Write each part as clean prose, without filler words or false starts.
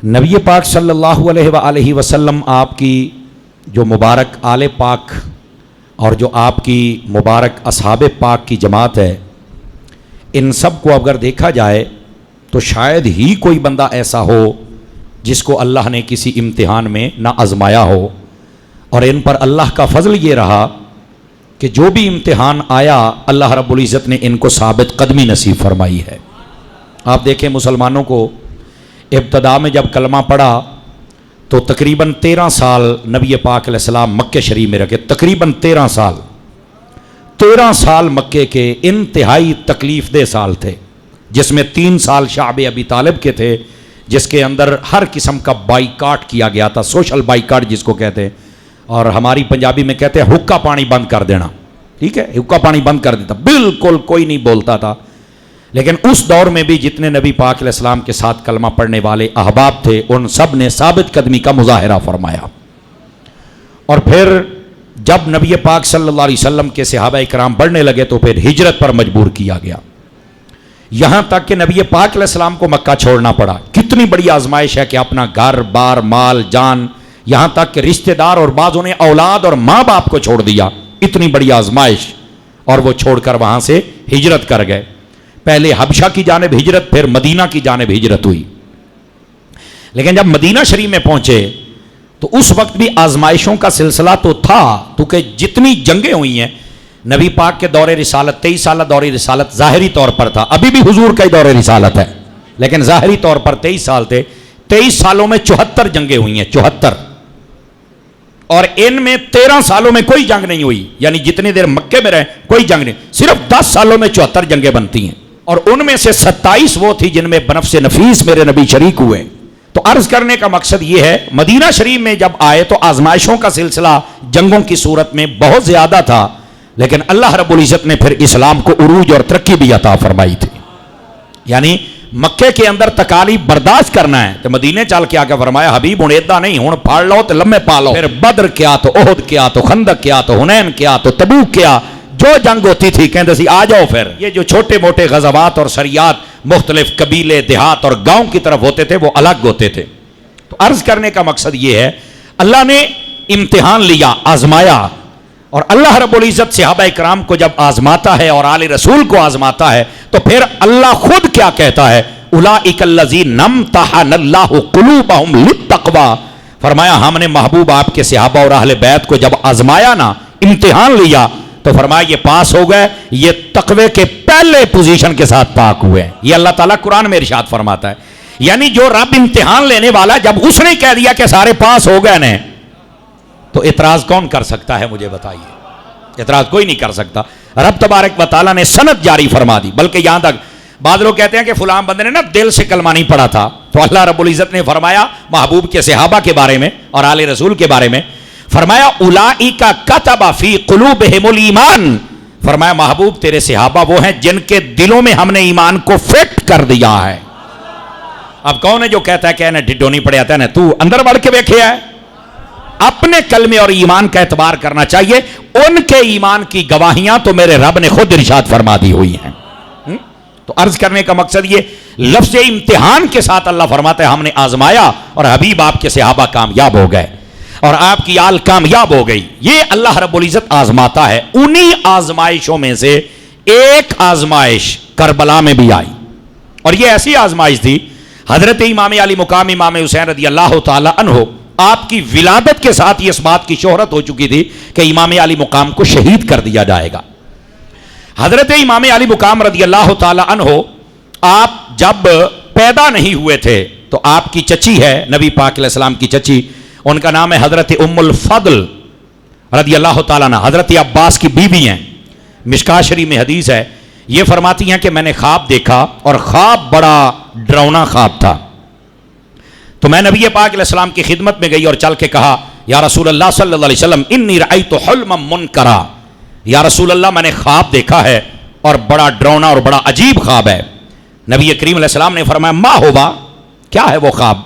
نبی پاک صلی اللہ علیہ وآلہ وسلم آپ کی جو مبارک آل پاک اور جو آپ کی مبارک اصحاب پاک کی جماعت ہے، ان سب کو اگر دیکھا جائے تو شاید ہی کوئی بندہ ایسا ہو جس کو اللہ نے کسی امتحان میں نہ آزمایا ہو، اور ان پر اللہ کا فضل یہ رہا کہ جو بھی امتحان آیا اللہ رب العزت نے ان کو ثابت قدمی نصیب فرمائی ہے۔ آپ دیکھیں مسلمانوں کو ابتدا میں جب کلمہ پڑھا تو تقریباً 13 سال نبی پاک علیہ السلام مکہ شریف میں رکھے، تقریباً 13 سال مکے کے انتہائی تکلیف دہ سال تھے، جس میں 3 سال شعب ابی طالب کے تھے، جس کے اندر ہر قسم کا بائیکاٹ کیا گیا تھا، سوشل بائیکاٹ جس کو کہتے ہیں، اور ہماری پنجابی میں کہتے ہیں حکا پانی بند کر دینا، ٹھیک ہے، حکا پانی بند کر دیتا، بالکل کوئی نہیں بولتا تھا۔ لیکن اس دور میں بھی جتنے نبی پاک علیہ السلام کے ساتھ کلمہ پڑھنے والے احباب تھے، ان سب نے ثابت قدمی کا مظاہرہ فرمایا۔ اور پھر جب نبی پاک صلی اللہ علیہ وسلم کے صحابہ کرام بڑھنے لگے تو پھر ہجرت پر مجبور کیا گیا، یہاں تک کہ نبی پاک علیہ السلام کو مکہ چھوڑنا پڑا۔ کتنی بڑی آزمائش ہے کہ اپنا گھر بار مال جان، یہاں تک کہ رشتہ دار اور بعضوں نے اولاد اور ماں باپ کو چھوڑ دیا، اتنی بڑی آزمائش، اور وہ چھوڑ کر وہاں سے ہجرت کر گئے۔ پہلے حبشہ کی جانب ہجرت، پھر مدینہ کی جانب ہجرت ہوئی۔ لیکن جب مدینہ شریف میں پہنچے تو اس وقت بھی آزمائشوں کا سلسلہ تو تھا، کیونکہ جتنی جنگیں ہوئی ہیں نبی پاک کے دور رسالت، 23 سالہ دور رسالت ظاہری طور پر تھا، ابھی بھی حضور کا ہی دور رسالت ہے، لیکن ظاہری طور پر 23 سال تھے۔ 23 سالوں میں 74 جنگیں ہوئی ہیں، 74، اور ان میں 13 سالوں میں کوئی جنگ نہیں ہوئی، یعنی جتنی دیر مکے میں رہے کوئی جنگ نہیں، صرف 10 سالوں میں 74 جنگیں بنتی ہیں، اور ان میں سے 27 وہ تھی جن میں بنفس نفیس میرے نبی شریک ہوئے۔ تو عرض کرنے کا مقصد یہ ہے، مدینہ شریف میں جب آئے تو آزمائشوں کا سلسلہ جنگوں کی صورت میں بہت زیادہ تھا، لیکن اللہ رب العزت نے پھر اسلام کو عروج اور ترقی بھی عطا فرمائی تھی۔ یعنی مکے کے اندر تکالیف برداشت کرنا ہے تو مدینے چل کے آگے فرمایا حبیب ہن ایدا نہیں، ہن پھاڑ لو تو لمے پا لو۔ پھر بدر کیا تو احد کیا تو خندق کیا تو حنین کیا تو تبوک کیا، جو جنگ ہوتی تھی کہتے سی آ جاؤ۔ پھر یہ جو چھوٹے موٹے غزوات اور سریات مختلف قبیلے دیہات اور گاؤں کی طرف ہوتے تھے وہ الگ ہوتے تھے۔ تو عرض کرنے کا مقصد یہ ہے، اللہ نے امتحان لیا، آزمایا، اور اللہ رب العزت صحابہ کرام کو جب آزماتا ہے اور آل رسول کو آزماتا ہے تو پھر اللہ خود کیا کہتا ہے، اولئک الذین امتحن اللہ قلوبہم للتقوی، فرمایا ہم نے محبوب آپ کے صحابہ اور اہل بیت کو جب آزمایا نا، امتحان لیا، تو فرمایا یہ پاس ہو گئے، یہ تقوی کے پہلے پوزیشن کے ساتھ پاک ہوئے۔ یہ اللہ تعالیٰ قرآن میں ارشاد فرماتا ہے، یعنی جو رب امتحان لینے والا جب اس نے کہہ دیا کہ سارے پاس ہو گئے نا، تو اعتراض کون کر سکتا ہے؟ مجھے بتائیے، اعتراض کوئی نہیں کر سکتا۔ رب تبارک و تعالیٰ نے سند جاری فرما دی، بلکہ یہاں تک بعض لوگ کہتے ہیں کہ فلاں بندے نے نا دل سے کلمہ نہیں پڑھا تھا، تو اللہ رب العزت نے فرمایا محبوب کے صحابہ کے بارے میں اور آل رسول کے بارے میں، فرمایا اولئک کتب فی قلوبہم الایمان، فرمایا محبوب تیرے صحابہ وہ ہیں جن کے دلوں میں ہم نے ایمان کو فٹ کر دیا ہے۔ اب کون ہے جو کہتا ہے کہ انہیں ڈھڈو نہیں پڑے آتا ہے نا، تو اندر بڑھ کے بیٹھے ہے؟ اپنے کلمے اور ایمان کا اعتبار کرنا چاہیے، ان کے ایمان کی گواہیاں تو میرے رب نے خود ارشاد فرما دی ہوئی ہیں۔ تو عرض کرنے کا مقصد یہ، لفظ امتحان کے ساتھ اللہ فرماتا ہے ہم نے آزمایا اور حبیب آپ کے صحابہ کامیاب ہو گئے اور آپ کی آل کامیاب ہو گئی۔ یہ اللہ رب العزت آزماتا ہے۔ انہی آزمائشوں میں سے ایک آزمائش کربلا میں بھی آئی، اور یہ ایسی آزمائش تھی، حضرت امام علی مقام امام حسین رضی اللہ تعالی عنہ، آپ کی ولادت کے ساتھ یہ اس بات کی شہرت ہو چکی تھی کہ امام علی مقام کو شہید کر دیا جائے گا۔ حضرت امام علی مقام رضی اللہ تعالی عنہ آپ جب پیدا نہیں ہوئے تھے تو آپ کی چچی ہے نبی پاک علیہ السلام کی چچی، ان کا نام ہے حضرت ام الفضل رضی اللہ تعالیٰ عنہ، حضرت عباس کی بیوی ہیں۔ مشکاہ شریف میں حدیث ہے، یہ فرماتی ہیں کہ میں نے خواب دیکھا اور خواب بڑا ڈراؤنا خواب تھا، تو میں نبی پاک علیہ السلام کی خدمت میں گئی اور چل کے کہا یا رسول اللہ صلی اللہ علیہ وسلم انی رأیت حلما منکرا، یا رسول اللہ میں نے خواب دیکھا ہے اور بڑا ڈراؤنا اور بڑا عجیب خواب ہے۔ نبی کریم علیہ السلام نے فرمایا ما ہوا، کیا ہے وہ خواب؟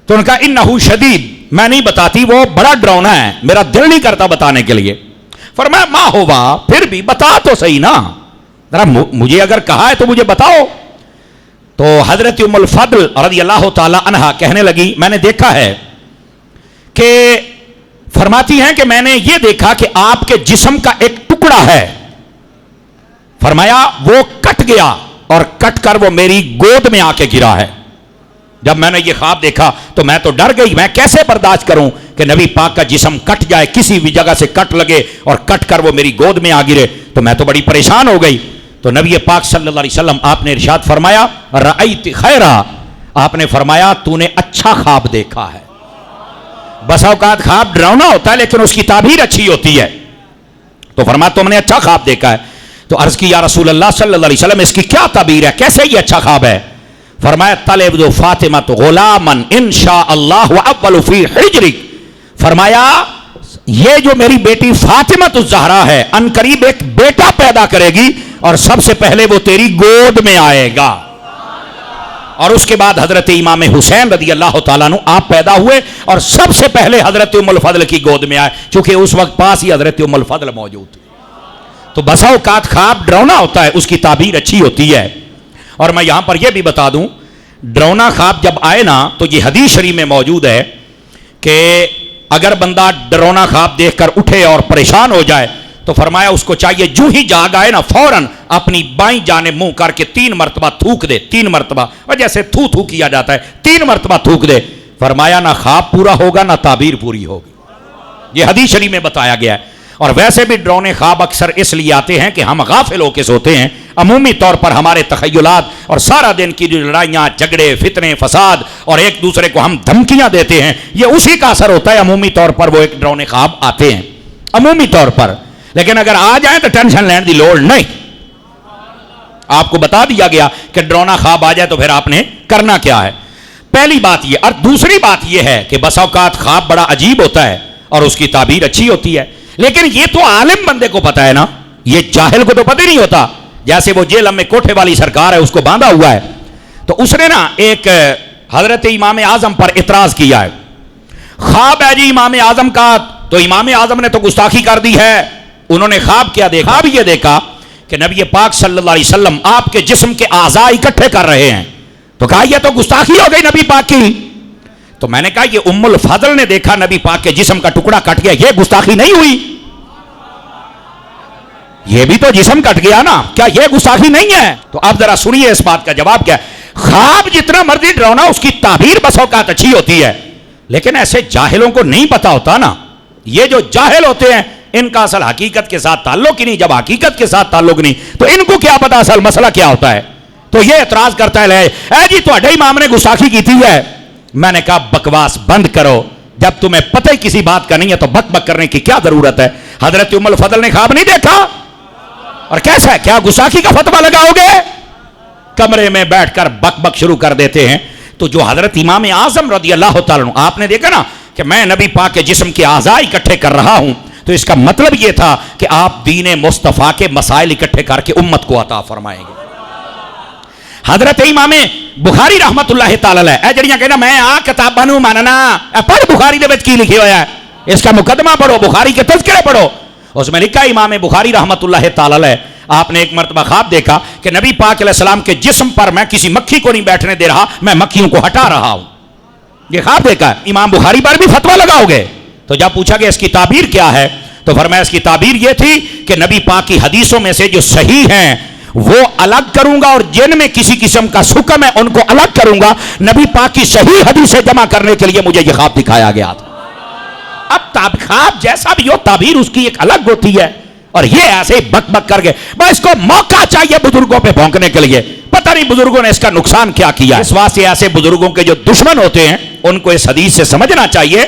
تو ان کا انہو شدید، میں نہیں بتاتی، وہ بڑا ڈراؤنا ہے، میرا دل نہیں کرتا بتانے کے لیے۔ فرمایا ما ہوا، پھر بھی بتا تو صحیح نا، ذرا مجھے اگر کہا ہے تو مجھے بتاؤ۔ تو حضرت ام الفضل رضی اللہ تعالی عنہا کہنے لگی میں نے دیکھا ہے کہ فرماتی ہیں کہ میں نے یہ دیکھا کہ آپ کے جسم کا ایک ٹکڑا ہے، فرمایا وہ کٹ گیا اور کٹ کر وہ میری گود میں آ کے گرا ہے۔ جب میں نے یہ خواب دیکھا تو میں تو ڈر گئی، میں کیسے برداشت کروں کہ نبی پاک کا جسم کٹ جائے، کسی بھی جگہ سے کٹ لگے اور کٹ کر وہ میری گود میں آ گرے، تو میں تو بڑی پریشان ہو گئی۔ تو نبی پاک صلی اللہ علیہ وسلم آپ نے ارشاد فرمایا رأیت خیرا، آپ نے فرمایا تو نے اچھا خواب دیکھا ہے۔ بس اوقات خواب ڈراؤنا ہوتا ہے لیکن اس کی تعبیر اچھی ہوتی ہے، تو فرمایا تم نے اچھا خواب دیکھا ہے۔ تو عرض کی یا رسول اللہ صلی اللہ علیہ وسلم اس کی کیا تعبیر ہے، کیسے یہ اچھا خواب ہے؟ فرمایا طلب فاطمہ غلاما انشاء اللہ اول فی حجرک، فرمایا یہ جو میری بیٹی فاطمہ الزہرا ہے ان قریب ایک بیٹا پیدا کرے گی اور سب سے پہلے وہ تیری گود میں آئے گا، اور اس کے بعد حضرت امام حسین رضی اللہ تعالیٰ عنہ آپ پیدا ہوئے اور سب سے پہلے حضرت ام الفضل کی گود میں آئے، چونکہ اس وقت پاس ہی حضرت ام الفضل موجود تھی۔ تو بسا اوقات خواب ڈراؤنا ہوتا ہے، اس کی تعبیر اچھی ہوتی ہے۔ اور میں یہاں پر یہ بھی بتا دوں ڈراؤنا خواب جب آئے نا تو یہ حدیث شریف میں موجود ہے کہ اگر بندہ ڈراؤنا خواب دیکھ کر اٹھے اور پریشان ہو جائے تو فرمایا اس کو چاہیے جو ہی جاگ آئے نا فوراً اپنی بائیں جانب منہ کر کے 3 مرتبہ تھوک دے، 3 مرتبہ، اور جیسے تھو تھو کیا جاتا ہے 3 مرتبہ تھوک دے، فرمایا نہ خواب پورا ہوگا نہ تعبیر پوری ہوگی۔ یہ حدیث شریف میں بتایا گیا ہے۔ اور ویسے بھی ڈراؤنے خواب اکثر اس لیے آتے ہیں کہ ہم غافل ہو کے سوتے ہیں، عمومی طور پر ہمارے تخیلات اور سارا دن کی جو لڑائیاں جھگڑے فتنے فساد اور ایک دوسرے کو ہم دھمکیاں دیتے ہیں یہ اسی کا اثر ہوتا ہے، عمومی طور پر وہ ایک ڈراؤنے خواب آتے ہیں عمومی طور پر۔ لیکن اگر آ جائیں تو ٹینشن لینے کی لوڑ نہیں، آپ کو بتا دیا گیا کہ ڈراؤنا خواب آ جائے تو پھر آپ نے کرنا کیا ہے۔ پہلی بات یہ، اور دوسری بات یہ ہے کہ بس اوقات خواب بڑا عجیب ہوتا ہے اور اس کی تعبیر اچھی ہوتی ہے، لیکن یہ تو عالم بندے کو پتا ہے نا، یہ جاہل کو تو پتہ ہی نہیں ہوتا۔ جیسے وہ جیل میں کوٹھے والی سرکار ہے، اس کو باندھا ہوا ہے، تو اس نے نا ایک حضرت امام اعظم پر اعتراض کیا ہے، خواب ہے جی امام اعظم کا، تو امام اعظم نے تو گستاخی کر دی ہے۔ انہوں نے خواب کیا دیکھا؟ خواب یہ دیکھا کہ نبی پاک صلی اللہ علیہ وسلم آپ کے جسم کے اعضاء اکٹھے کر رہے ہیں، تو کہا یہ تو گستاخی ہو گئی نبی پاک کی۔ تو میں نے کہا یہ ام الفضل نے دیکھا نبی پاک کے جسم کا ٹکڑا کٹ گیا، یہ گستاخی نہیں ہوئی؟ یہ بھی تو جسم کٹ گیا نا، کیا یہ گستاخی نہیں ہے؟ تو اب ذرا سنیے اس بات کا جواب کیا ہے۔ خواب جتنا مرضی ڈراؤنا اس کی تعبیر بس اوقات اچھی ہوتی ہے، لیکن ایسے جاہلوں کو نہیں پتا ہوتا نا، یہ جو جاہل ہوتے ہیں ان کا اصل حقیقت کے ساتھ تعلق ہی نہیں، جب حقیقت کے ساتھ تعلق نہیں تو ان کو کیا پتا اصل مسئلہ کیا ہوتا ہے۔ تو یہ اعتراض کرتا ہے اے جی تہاڈے امام نے گستاخی کی تھی ہے۔ میں نے کہا بکواس بند کرو، جب تمہیں پتہ ہی کسی بات کا نہیں ہے تو بک بک کرنے کی کیا ضرورت ہے۔ حضرت ام الفضل نے خواب نہیں دیکھا، اور کیسا ہے، کیا گستاخی کا فتویٰ لگاؤ گے؟ کمرے میں بیٹھ کر بک بک شروع کر دیتے ہیں۔ تو جو حضرت امام اعظم رضی اللہ تعالیٰ عنہ آپ نے دیکھا نا کہ میں نبی پاک کے جسم کے اعضاء اکٹھے کر رہا ہوں، تو اس کا مطلب یہ تھا کہ آپ دین مصطفیٰ کے مسائل اکٹھے کر کے امت کو عطا فرمائیں گے۔ حضرت امام بخاری رحمت اللہ تعالی علیہ جڑیاں کہنا میں آ کتاباں نوں ماننا، پڑھ بخاری دے وچ کی لکھیا ہوا ہے، اس کا مقدمہ پڑھو، بخاری کے تذکرے پڑھو، اس میں لکھا امام بخاری رحمت اللہ تعالی علیہ آپ نے ایک مرتبہ خواب دیکھا کہ نبی پاک علیہ السلام کے جسم پر میں کسی مکھی کو نہیں بیٹھنے دے رہا، میں مکھیوں کو ہٹا رہا ہوں۔ یہ خواب دیکھا ہے۔ امام بخاری پر بھی فتویٰ لگاؤ گے؟ تو جب پوچھا کہ اس کی تعبیر کیا ہے تو فرمایا اس کی تعبیر یہ تھی کہ نبی پاک کی حدیثوں میں سے جو صحیح ہیں وہ الگ کروں گا اور جن میں کسی قسم کا سکم ہے ان کو الگ کروں گا۔ نبی پاک کی صحیح حدیثیں جمع کرنے کے لیے مجھے یہ خواب دکھایا گیا تھا۔ اب خواب جیسا بھی ہو تعبیر اس کی ایک الگ ہوتی ہے، اور یہ ایسے ہی بک بک کر کے بس اس کو موقع چاہیے بزرگوں پہ بھونکنے کے لیے، پتہ نہیں بزرگوں نے اس کا نقصان کیا کیا۔ اس واسطے ایسے بزرگوں کے جو دشمن ہوتے ہیں ان کو اس حدیث سے سمجھنا چاہیے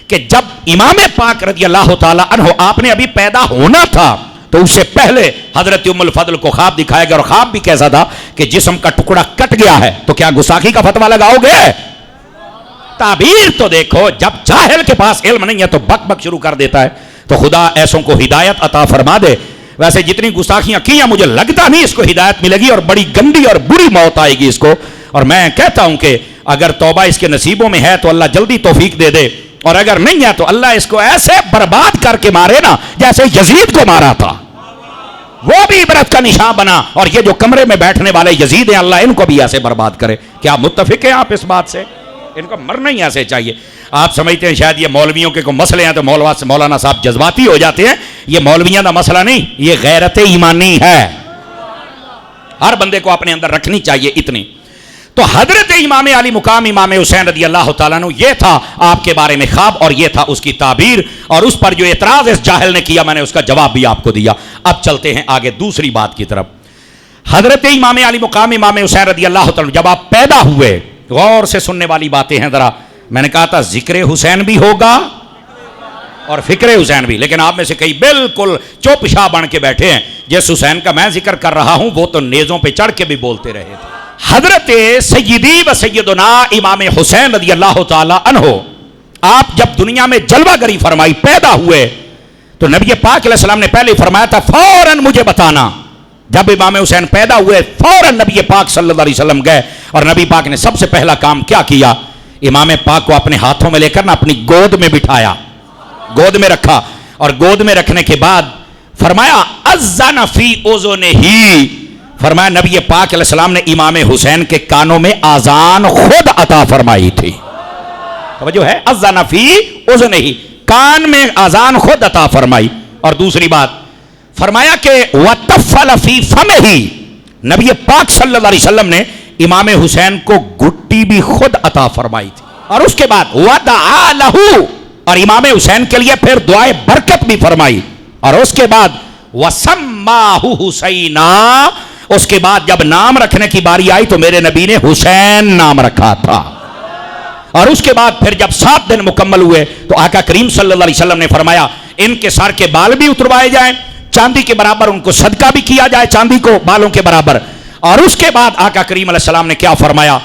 کہ جب امام پاک رضی اللہ تعالی عنہ آپ نے ابھی پیدا ہونا تھا تو اس سے پہلے حضرت ام الفضل کو خواب دکھایا گیا، اور خواب بھی کیسا تھا کہ جسم کا ٹکڑا کٹ گیا ہے، تو کیا گستاخی کا فتویٰ لگاؤ گے؟ تعبیر تو دیکھو، جب جاہل کے پاس علم نہیں ہے تو بک بک شروع کر دیتا ہے۔ تو خدا ایسوں کو ہدایت عطا فرما دے۔ ویسے جتنی گستاخیاں کی ہیں مجھے لگتا نہیں اس کو ہدایت ملے گی، اور بڑی گندی اور بری موت آئے گی اس کو، اور میں کہتا ہوں کہ اگر توبہ اس کے نصیبوں میں ہے تو اللہ جلدی توفیق دے دے، اور اگر نہیں ہے تو اللہ اس کو ایسے برباد کر کے مارے نا جیسے یزید کو مارا تھا۔ وہ بھی عبرت کا نشان بنا. اور یہ جو کمرے میں بیٹھنے والے یزید ہیں, اللہ ان کو بھی ایسے برباد کرے. کیا متفق ہیں آپ اس بات سے؟ ان کو مرنا ہی ایسے چاہیے. آپ سمجھتے ہیں شاید یہ مولویوں کے کوئی مسئلے ہیں تو مولانا صاحب جذباتی ہو جاتے ہیں. یہ مولویوں کا مسئلہ نہیں, یہ غیرت ایمانی ہے, ہر بندے کو اپنے اندر رکھنی چاہیے اتنی. تو حضرت امام علی مقام امام حسین رضی اللہ تعالیٰ عنہ, یہ تھا آپ کے بارے میں خواب اور یہ تھا اس کی تعبیر, اور اس پر جو اعتراض اس جاہل نے کیا میں نے اس کا جواب بھی آپ کو دیا. اب چلتے ہیں آگے دوسری بات کی طرف. حضرت امام علی مقام امام حسین رضی اللہ تعالیٰ عنہ جب آپ پیدا ہوئے, غور سے سننے والی باتیں ہیں ذرا. میں نے کہا تھا ذکر حسین بھی ہوگا اور فکر حسین بھی, لیکن آپ میں سے کئی بالکل چوپ شاہ بن کے بیٹھے ہیں. جس حسین کا میں ذکر کر رہا ہوں وہ تو نیزوں پہ چڑھ کے بھی بولتے رہے تھے. حضرت سیدی و سیدنا امام حسین رضی اللہ تعالی عنہ, آپ جب دنیا میں جلوہ گری فرمائی پیدا ہوئے تو نبی پاک علیہ السلام نے پہلے فرمایا تھا فوراً مجھے بتانا. جب امام حسین پیدا ہوئے فوراً نبی پاک صلی اللہ علیہ وسلم گئے, اور نبی پاک نے سب سے پہلا کام کیا کیا, امام پاک کو اپنے ہاتھوں میں لے کر اپنی گود میں بٹھایا, گود میں رکھا, اور گود میں رکھنے کے بعد فرمایا اذن فی اذنہ, فرمایا نبی پاک علیہ السلام نے امام حسین کے کانوں میں آذان خود عطا فرمائی تھی. توجہ ہے, اذن فی اذنہ, کان میں آذان خود عطا فرمائی. اور دوسری بات فرمایا کہ وَتَفَّلَ فِي فَمِهِ, نبی پاک صلی اللہ علیہ وسلم نے امام حسین کو گھٹی بھی خود عطا فرمائی تھی. اور اس کے بعد وَدَعَا لَهُ, اور امام حسین کے لیے پھر دعائے برکت بھی فرمائی. اور اس کے بعد وَسَمَّاهُ حُسَيْنًا, اس کے بعد جب نام رکھنے کی باری آئی تو میرے نبی نے حسین نام رکھا تھا. اور اس کے بعد پھر جب 7 دن مکمل ہوئے تو آقا کریم صلی اللہ علیہ وسلم نے فرمایا ان کے سر کے بال بھی اتروائے جائیں, چاندی کے برابر ان کو صدقہ بھی کیا جائے, چاندی کو بالوں کے برابر. اور اس کے بعد آقا کریم علیہ السلام نے کیا فرمایا,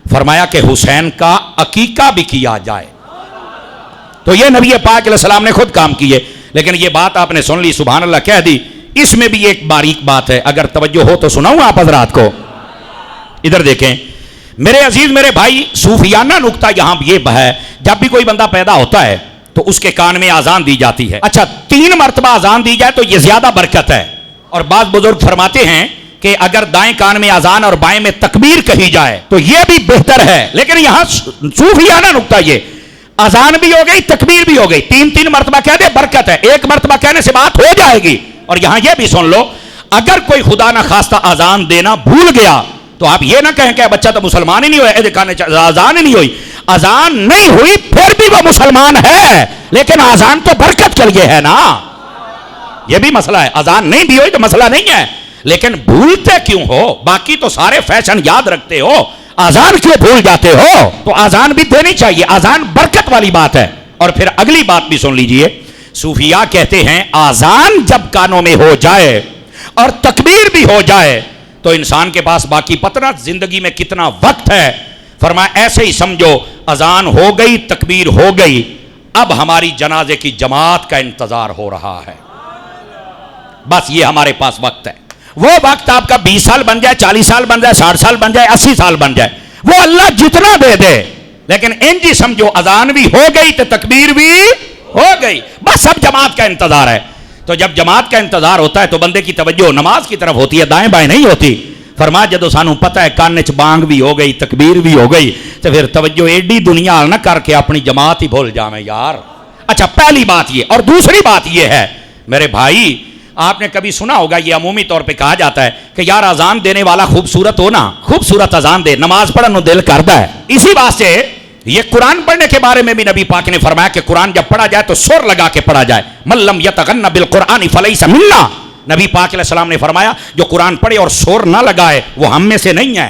فرمایا کہ حسین کا عقیقہ بھی کیا جائے. تو یہ نبی پاک علیہ السلام نے خود کام کیے. لیکن یہ بات آپ نے سن لی, سبحان اللہ کہہ دی. اس میں بھی ایک باریک بات ہے, اگر توجہ ہو تو سناؤں آپ حضرات کو. ادھر دیکھیں میرے عزیز میرے بھائی, صوفیانہ نکتہ یہاں یہ ہے, جب بھی کوئی بندہ پیدا ہوتا ہے تو اس کے کان میں آذان دی جاتی ہے. اچھا 3 مرتبہ آذان دی جائے تو یہ زیادہ برکت ہے. اور بعض بزرگ فرماتے ہیں کہ اگر دائیں کان میں آذان اور بائیں میں تکبیر کہی جائے تو یہ بھی بہتر ہے. لیکن یہاں صوفیانہ نکتہ یہ, آذان بھی ہو گئی تکبیر بھی ہو گئی, 3 مرتبہ کہہ دے برکت ہے, 1 مرتبہ کہنے سے بات ہو جائے گی. اور یہاں یہ بھی سن لو, اگر کوئی خدا نہ خواستہ آذان دینا بھول گیا تو آپ یہ نہ کہیں کہ بچہ تو مسلمان ہی نہیں ہوئے, آذان ہی نہیں ہوئی. آذان نہیں ہوئی پھر بھی وہ مسلمان ہے, لیکن آذان تو برکت کے لیے ہے نا. یہ بھی مسئلہ ہے, آذان نہیں بھی ہوئی تو مسئلہ نہیں ہے, لیکن بھولتے کیوں ہو؟ باقی تو سارے فیشن یاد رکھتے ہو, آذان کیوں بھول جاتے ہو؟ تو آذان بھی دینی چاہیے, آذان برکت والی بات ہے. اور پھر اگلی بات بھی سن لیجئے, صوفیاء کہتے ہیں آذان جب کانوں میں ہو جائے اور تکبیر بھی ہو جائے تو انسان کے پاس باقی پتہ زندگی میں کتنا وقت ہے. فرمایا ایسے ہی سمجھو آذان ہو گئی تکبیر ہو گئی, اب ہماری جنازے کی جماعت کا انتظار ہو رہا ہے. بس یہ ہمارے پاس وقت ہے. وہ وقت آپ کا 20 سال بن جائے, 40 سال بن جائے, 60 سال بن جائے, 80 سال بن جائے, وہ اللہ جتنا دے دے, لیکن انجی سمجھو آذان بھی ہو گئی تو تکبیر بھی ہو گئی, بس اب جماعت کا انتظار ہے. تو جب جماعت کا انتظار ہوتا ہے تو بندے کی توجہ نماز کی طرف ہوتی ہے, دائیں بائیں نہیں ہوتی. فرمایا جدو سانو پتہ ہے کان چ بانگ بھی ہو گئی تکبیر بھی ہو گئی تو پھر توجہ ایڈی دنیا نہ کر کے اپنی جماعت ہی بھول جاویں یار. اچھا پہلی بات یہ, اور دوسری بات یہ ہے میرے بھائی, آپ نے کبھی سنا ہوگا یہ عمومی طور پہ کہا جاتا ہے کہ یار آذان دینے والا خوبصورت ہو نا, خوبصورت آذان دے, نماز پڑھنے دل کرتا ہے. اسی واسطے یہ قرآن پڑھنے کے بارے میں بھی نبی پاک نے فرمایا کہ قرآن جب پڑھا جائے تو سر لگا کے پڑھا جائے. من لم یتغن بالقرآن فلیس منا, نبی پاک علیہ السلام نے فرمایا جو قرآن پڑھے اور سر نہ لگائے وہ ہم میں سے نہیں ہے.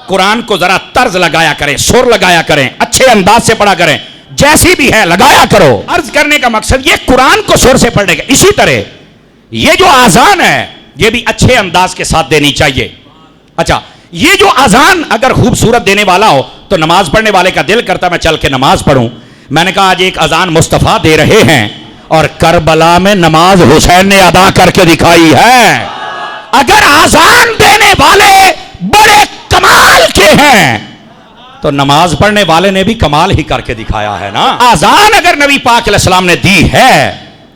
قرآن کو ذرا طرز لگایا کریں, سر لگایا کریں, اچھے انداز سے پڑھا کریں, جیسی بھی ہے لگایا کرو. عرض کرنے کا مقصد یہ قرآن کو سر سے پڑھنے کا. اسی طرح یہ جو آذان ہے یہ بھی اچھے انداز کے ساتھ دینی چاہیے. اچھا یہ جو آذان اگر خوبصورت دینے والا ہو تو نماز پڑھنے والے کا دل کرتا میں چل کے نماز پڑھوں. میں نے کہا آج ایک آذان مصطفیٰ دے رہے ہیں اور کربلا میں نماز حسین نے ادا کر کے دکھائی ہے. اگر آذان دینے والے بڑے کمال کے ہیں تو نماز پڑھنے والے نے بھی کمال ہی کر کے دکھایا ہے نا. آذان اگر نبی پاک علیہ السلام نے دی ہے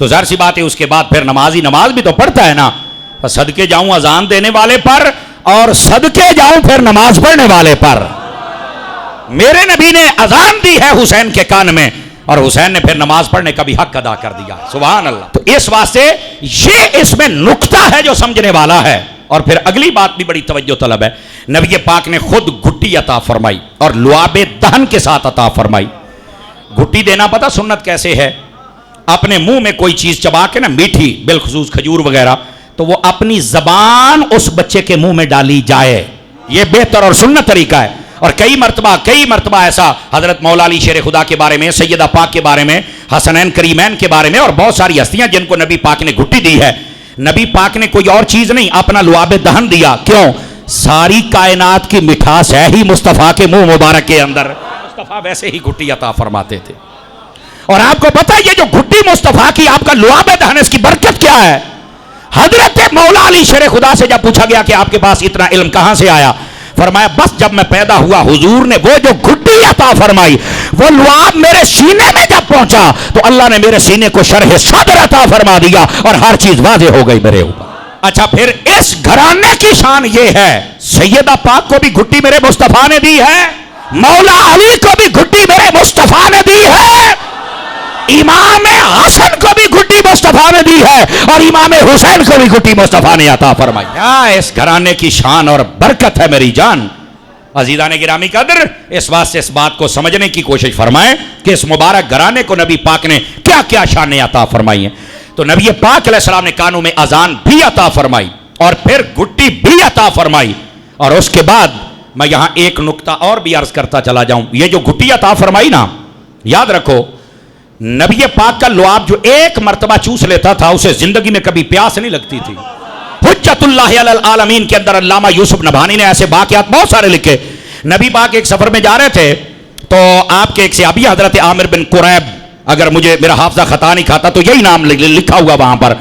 تو ظاہر سی بات ہے اس کے بعد پھر نمازی نماز بھی تو پڑھتا ہے نا. صدقے جاؤں اذان دینے والے پر اور صدقے جاؤں پھر نماز پڑھنے والے پر. میرے نبی نے اذان دی ہے حسین کے کان میں اور حسین نے پھر نماز پڑھنے کا بھی حق ادا کر دیا. سبحان اللہ. تو اس واسطے یہ اس میں نقطہ ہے جو سمجھنے والا ہے. اور پھر اگلی بات بھی بڑی توجہ طلب ہے. نبی پاک نے خود گھٹی عطا فرمائی اور لعاب دہن کے ساتھ عطا فرمائی. گھٹی دینا پتہ سنت کیسے ہے؟ اپنے منہ میں کوئی چیز چبا کے نا میٹھی بالخصوص کھجور وغیرہ تو وہ اپنی زبان اس بچے کے منہ میں ڈالی جائے. یہ بہتر اور سنت طریقہ ہے. اور کئی مرتبہ ایسا حضرت مولا علی شیر خدا کے بارے میں، سیدہ پاک کے بارے میں، حسنین کریمین کے بارے میں اور بہت ساری ہستیاں جن کو نبی پاک نے گھٹی دی ہے. نبی پاک نے کوئی اور چیز نہیں، اپنا لعاب دہن دیا. کیوں؟ ساری کائنات کی مٹھاس ہے ہی مصطفیٰ کے منہ مبارک کے اندر. مصطفیٰ ویسے ہی گھٹی عطا فرماتے تھے. اور آپ کو پتہ ہے یہ جو گھٹی مصطفیٰ کی آپ کا لعاب دہن، اس کی برکت کیا ہے؟ حضرت مولا علی شیر خدا سے جب پوچھا گیا کہ آپ کے پاس اتنا علم کہاں سے آیا، فرمایا بس جب میں پیدا ہوا حضور نے وہ جو گھٹی عطا فرمائی، وہ لعاب میرے سینے میں جب پہنچا تو اللہ نے میرے سینے کو شرح صدر عطا فرما دیا اور ہر چیز واضح ہو گئی میرے اوپر. اچھا پھر اس گھرانے کی شان یہ ہے، سیدہ پاک کو بھی گھٹی میرے مصطفیٰ نے دی ہے، مولا علی کو بھی گھٹی میرے مصطفیٰ نے دی ہے، امام حسن کو بھی گھٹی مصطفیٰ نے دی ہے اور امام حسین کو بھی گھٹی مصطفیٰ نے عطا فرمائی. اس گھرانے کی شان اور برکت ہے میری جان. عزیزان گرامی قدر، اس واسطے اس بات کو سمجھنے کی کوشش فرمائیں کہ اس مبارک گھرانے کو نبی پاک نے کیا کیا شانیں عطا فرمائی ہیں. تو نبی پاک علیہ السلام نے کانوں میں اذان بھی عطا فرمائی اور پھر گھٹی بھی عطا فرمائی. اور اس کے بعد میں یہاں ایک نقطہ اور بھی عرض کرتا چلا جاؤں. یہ جو گھٹی عطا فرمائی نا، یاد رکھو نبی پاک کا لعاب جو ایک مرتبہ چوس لیتا تھا اسے زندگی میں کبھی پیاس نہیں لگتی تھی. حجت اللہ علی العالمین کے اندر علامہ یوسف نبھانی نے ایسے واقعات بہت سارے لکھے. نبی پاک ایک سفر میں جا رہے تھے تو آپ کے ایک صحابی حضرت عامر بن قریب، اگر مجھے میرا حافظہ خطا نہیں کھاتا تو یہی نام لکھا ہوا وہاں پر.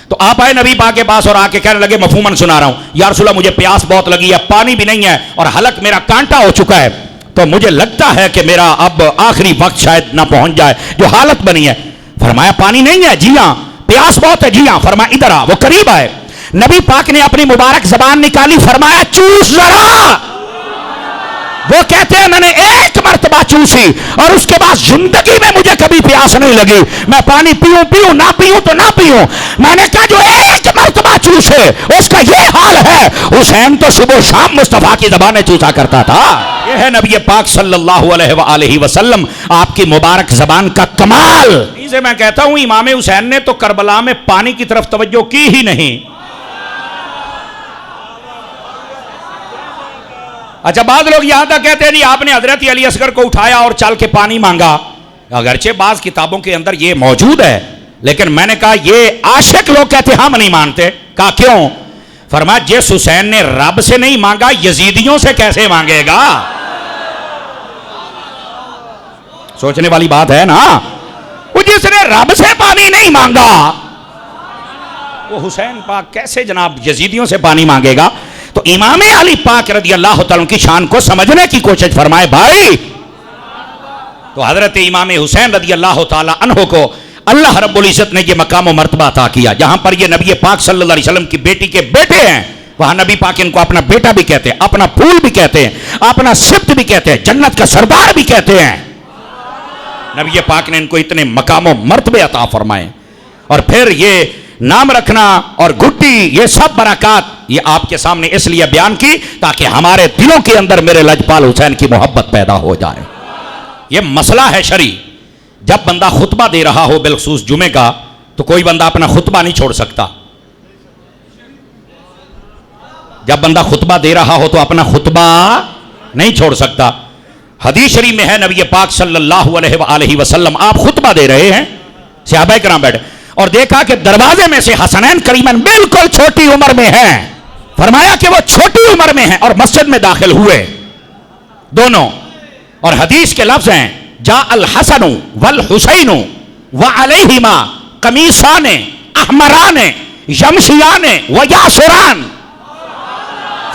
تو آپ آئے نبی پاک کے پاس اور آ کے کہنے لگے مفہوماً سنا رہا ہوں، یا رسول اللہ مجھے پیاس بہت لگی ہے، پانی بھی نہیں ہے اور حلق میرا کانٹا ہو چکا ہے، تو مجھے لگتا ہے کہ میرا اب آخری وقت شاید نہ پہنچ جائے جو حالت بنی ہے. فرمایا پانی نہیں ہے؟ جی ہاں. پیاس بہت ہے؟ جی ہاں. فرمایا ادھر آ. وہ قریب آئے، نبی پاک نے اپنی مبارک زبان نکالی، فرمایا چوس ذرا. وہ کہتے ہیں میں نے ایک مرتبہ چوسی اور اس کے بعد زندگی میں مجھے کبھی پیاس نہیں لگی. میں پانی پیوں نہ پیوں تو نہ پیوں. میں نے کہا جو ایک مرتبہ چوسے اس کا یہ حال ہے. حسین تو صبح و شام مصطفیٰ کی زبانیں چوسا کرتا تھا. یہ ہے نبی پاک صلی اللہ علیہ وآلہ وسلم، آپ کی مبارک زبان کا کمال. اسے میں کہتا ہوں امام حسین نے تو کربلا میں پانی کی طرف توجہ کی ہی نہیں. اچھا بعض لوگ یہاں تک کہتے ہیں جی آپ نے حضرت علی اصغر کو اٹھایا اور چل کے پانی مانگا. اگرچہ بعض کتابوں کے اندر یہ موجود ہے لیکن میں نے کہا یہ عاشق لوگ کہتے ہم نہیں مانتے. کہا کیوں؟ فرمایا جس حسین نے رب سے نہیں مانگا یزیدیوں سے کیسے مانگے گا؟ سوچنے والی بات ہے نا. وہ جس نے رب سے پانی نہیں مانگا وہ حسین پاک کیسے جناب یزیدیوں سے پانی مانگے گا؟ تو امام علی پاک رضی اللہ تعالیٰ کی شان کو سمجھنے کی کوشش فرمائے بھائی. تو حضرت امام حسین رضی اللہ تعالیٰ عنہ کو اللہ رب العزت نے یہ مقام و مرتبہ عطا کیا جہاں پر یہ نبی پاک صلی اللہ علیہ وسلم کی بیٹی کے بیٹے ہیں. وہاں نبی پاک ان کو اپنا بیٹا بھی کہتے ہیں، اپنا پھول بھی کہتے ہیں، اپنا سبت بھی کہتے ہیں، جنت کا سردار بھی کہتے ہیں. نبی پاک نے ان کو اتنے مقام و مرتبے عطا فرمائے. اور پھر یہ نام رکھنا اور گھٹی، یہ سب برکات یہ آپ کے سامنے اس لیے بیان کی تاکہ ہمارے دلوں کے اندر میرے لجپال حسین کی محبت پیدا ہو جائے. یہ مسئلہ ہے شرعی. جب بندہ خطبہ دے رہا ہو بالخصوص جمعے کا تو کوئی بندہ اپنا خطبہ نہیں چھوڑ سکتا. جب بندہ خطبہ دے رہا ہو تو اپنا خطبہ نہیں چھوڑ سکتا. حدیث شریف میں ہے نبی پاک صلی اللہ علیہ وآلہ وسلم آپ خطبہ دے رہے ہیں، صحابہ کرام بیٹھے اور دیکھا کہ دروازے میں سے حسنین کریمین بالکل چھوٹی عمر میں ہیں. فرمایا کہ وہ چھوٹی عمر میں ہیں اور مسجد میں داخل ہوئے دونوں. اور حدیث کے لفظ ہیں جاء الحسن والحسین وعلیہما قمیصان احمران یمشیان ویاسران.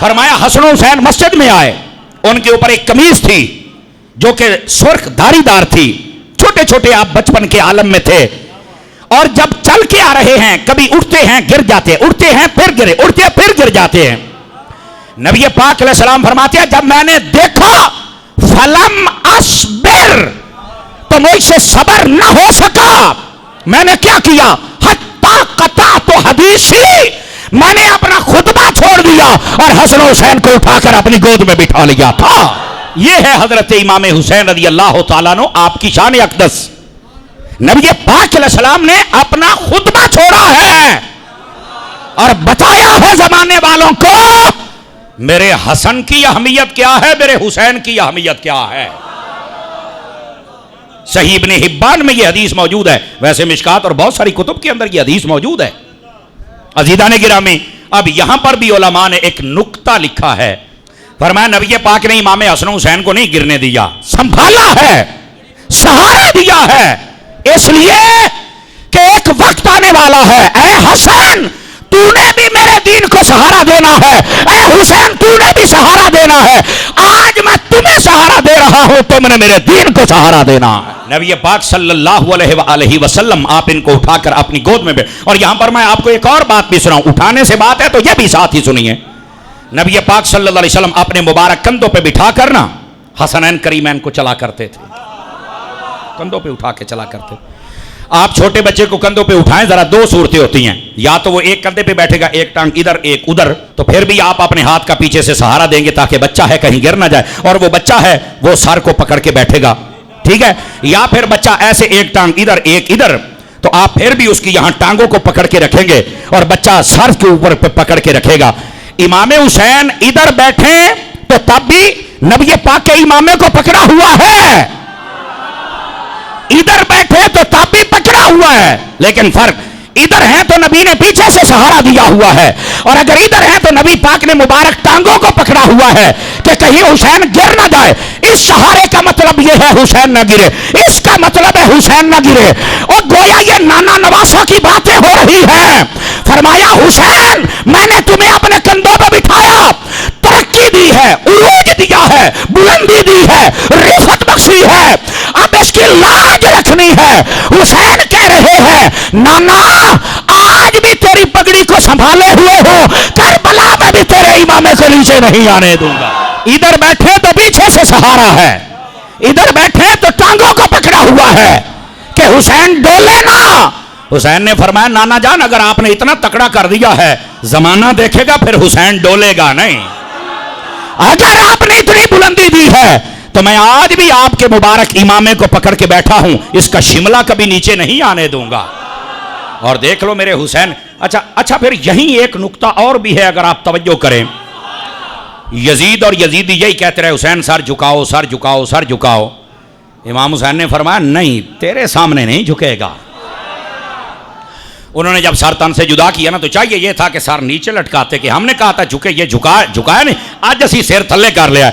فرمایا حسن و حسین مسجد میں آئے، ان کے اوپر ایک قمیص تھی جو کہ سرخ دھاری دار تھی. چھوٹے چھوٹے آپ بچپن کے عالم میں تھے اور جب چل کے آ رہے ہیں کبھی اٹھتے ہیں گر جاتے ہیں, اٹھتے ہیں پھر گرے, اٹھتے ہیں پھر گر جاتے ہیں. نبی پاک علیہ السلام فرماتے ہیں جب میں نے دیکھا فلم اصبر, تو مجھ سے صبر نہ ہو سکا, میں نے کیا کیا حتی قطعت حدیثی, میں نے اپنا خطبہ چھوڑ دیا اور حسن و حسین کو اٹھا کر اپنی گود میں بٹھا لیا تھا. یہ ہے حضرت امام حسین رضی اللہ تعالیٰ عنہ, آپ کی شان اقدس. نبی پاک علیہ السلام نے اپنا خطبہ چھوڑا ہے اور بتایا ہے زمانے والوں کو میرے حسن کی اہمیت کیا ہے, میرے حسین کی اہمیت کیا ہے. صحیح ابن حبان میں یہ حدیث موجود ہے, ویسے مشکات اور بہت ساری کتب کے اندر یہ حدیث موجود ہے. عزیزان گرامی, اب یہاں پر بھی علماء نے ایک نکتہ لکھا ہے. فرمایا نبی پاک نے امام حسن حسین کو نہیں گرنے دیا, سنبھالا ہے, سہارا دیا ہے, اس لیے کہ ایک وقت آنے والا ہے, اے حسن تو نے بھی میرے دین کو سہارا دینا ہے, اے حسین تو نے بھی سہارا دینا ہے, آج میں تمہیں سہارا دے رہا ہوں, تم نے میرے دین کو سہارا دینا ہے. نبی پاک صلی اللہ علیہ وآلہ وسلم آپ ان کو اٹھا کر اپنی گود میں اور یہاں پر میں آپ کو ایک اور بات بھی سناؤں, اٹھانے سے بات ہے تو یہ بھی ساتھ ہی سنیے. نبی پاک صلی اللہ علیہ وسلم اپنے مبارک کندھوں پہ بٹھا کر نا حسنین کریمین کو چلا کرتے تھے, کندھوں پہ اٹھا کے چلا کرتے. آپ چھوٹے بچے کو کندھوں پہ اٹھائیں, ذرا دو صورتیں ہوتی ہیں, یا تو وہ ایک کندھے پہ بیٹھے گا, ایک ٹانگ ادھر ایک ادھر, تو پھر بھی آپ اپنے ہاتھ کا پیچھے سے سہارا دیں گے تاکہ بچہ ہے کہیں گر نہ جائے, اور وہ بچہ ہے وہ سر کو پکڑ کے بیٹھے گا, ٹھیک ہے. یا پھر بچہ ایسے ایک ٹانگ ادھر ایک ادھر, تو آپ پھر بھی اس کی یہاں ٹانگوں کو پکڑ کے رکھیں گے اور بچہ سر کے اوپر پہ پکڑ کے رکھے گا. امام حسین ادھر بیٹھے تو تب بھی نبی پاک کے امامے کو پکڑا ہوا ہے, ادھر بیٹھے تو تب بھی پکڑا ہوا ہے, لیکن فرق ادھر ہے تو نبی نے پیچھے سے سہارا دیا ہوا ہے, اور اگر ادھر ہے تو نبی پاک نے مبارک ٹانگوں کو پکڑا ہوا ہے کہ کہیں حسین گر نہ جائے. اس سہارے کا مطلب یہ ہے حسین نہ گرے, اس کا مطلب ہے حسین نہ گرے. اور گویا یہ نانا نواسا کی باتیں ہو رہی ہیں. فرمایا حسین میں نے تمہیں اپنے کندھوں پہ بٹھایا, ترقی دی ہے, عروج دیا ہے, بلندی دی ہے, رفعت بخشی ہے, اب اس کی لاج رکھنی ہے. حسین کہہ رہے ہیں نانا آج بھی تیری پگڑی کو سنبھالے ہوئے ہو, کربلا میں بھی تیرے امامے کو نیچے نہیں آنے دوں گا. ادھر بیٹھے تو پیچھے سے سہارا ہے, ادھر بیٹھے تو ٹانگوں کو پکڑا ہوا ہے کہ حسین ڈولے نا. حسین نے فرمایا نانا جان اگر آپ نے اتنا تکڑا کر دیا ہے زمانہ دیکھے گا, پھر حسین ڈولے گا نہیں. اگر آپ نے اتنی بلندی دی ہے تو میں آج بھی آپ کے مبارک امامے کو پکڑ کے بیٹھا ہوں, اس کا شملہ کبھی نیچے نہیں آنے دوں گا. اور دیکھ لو میرے حسین. اچھا پھر یہیں ایک نکتہ اور بھی ہے اگر آپ توجہ کریں. یزید اور یزیدی یہی کہتے رہے حسین سر جھکاؤ سر جھکاؤ سر جھکاؤ. امام حسین نے فرمایا نہیں, تیرے سامنے نہیں جھکے گا. انہوں نے جب سر تن سے جدا کیا نا تو چاہیے یہ تھا کہ سر نیچے لٹکاتے, کہ ہم نے کہا تھا جھکے, یہ جھکایا نہیں, آج اسی سر تھلے کر لیا.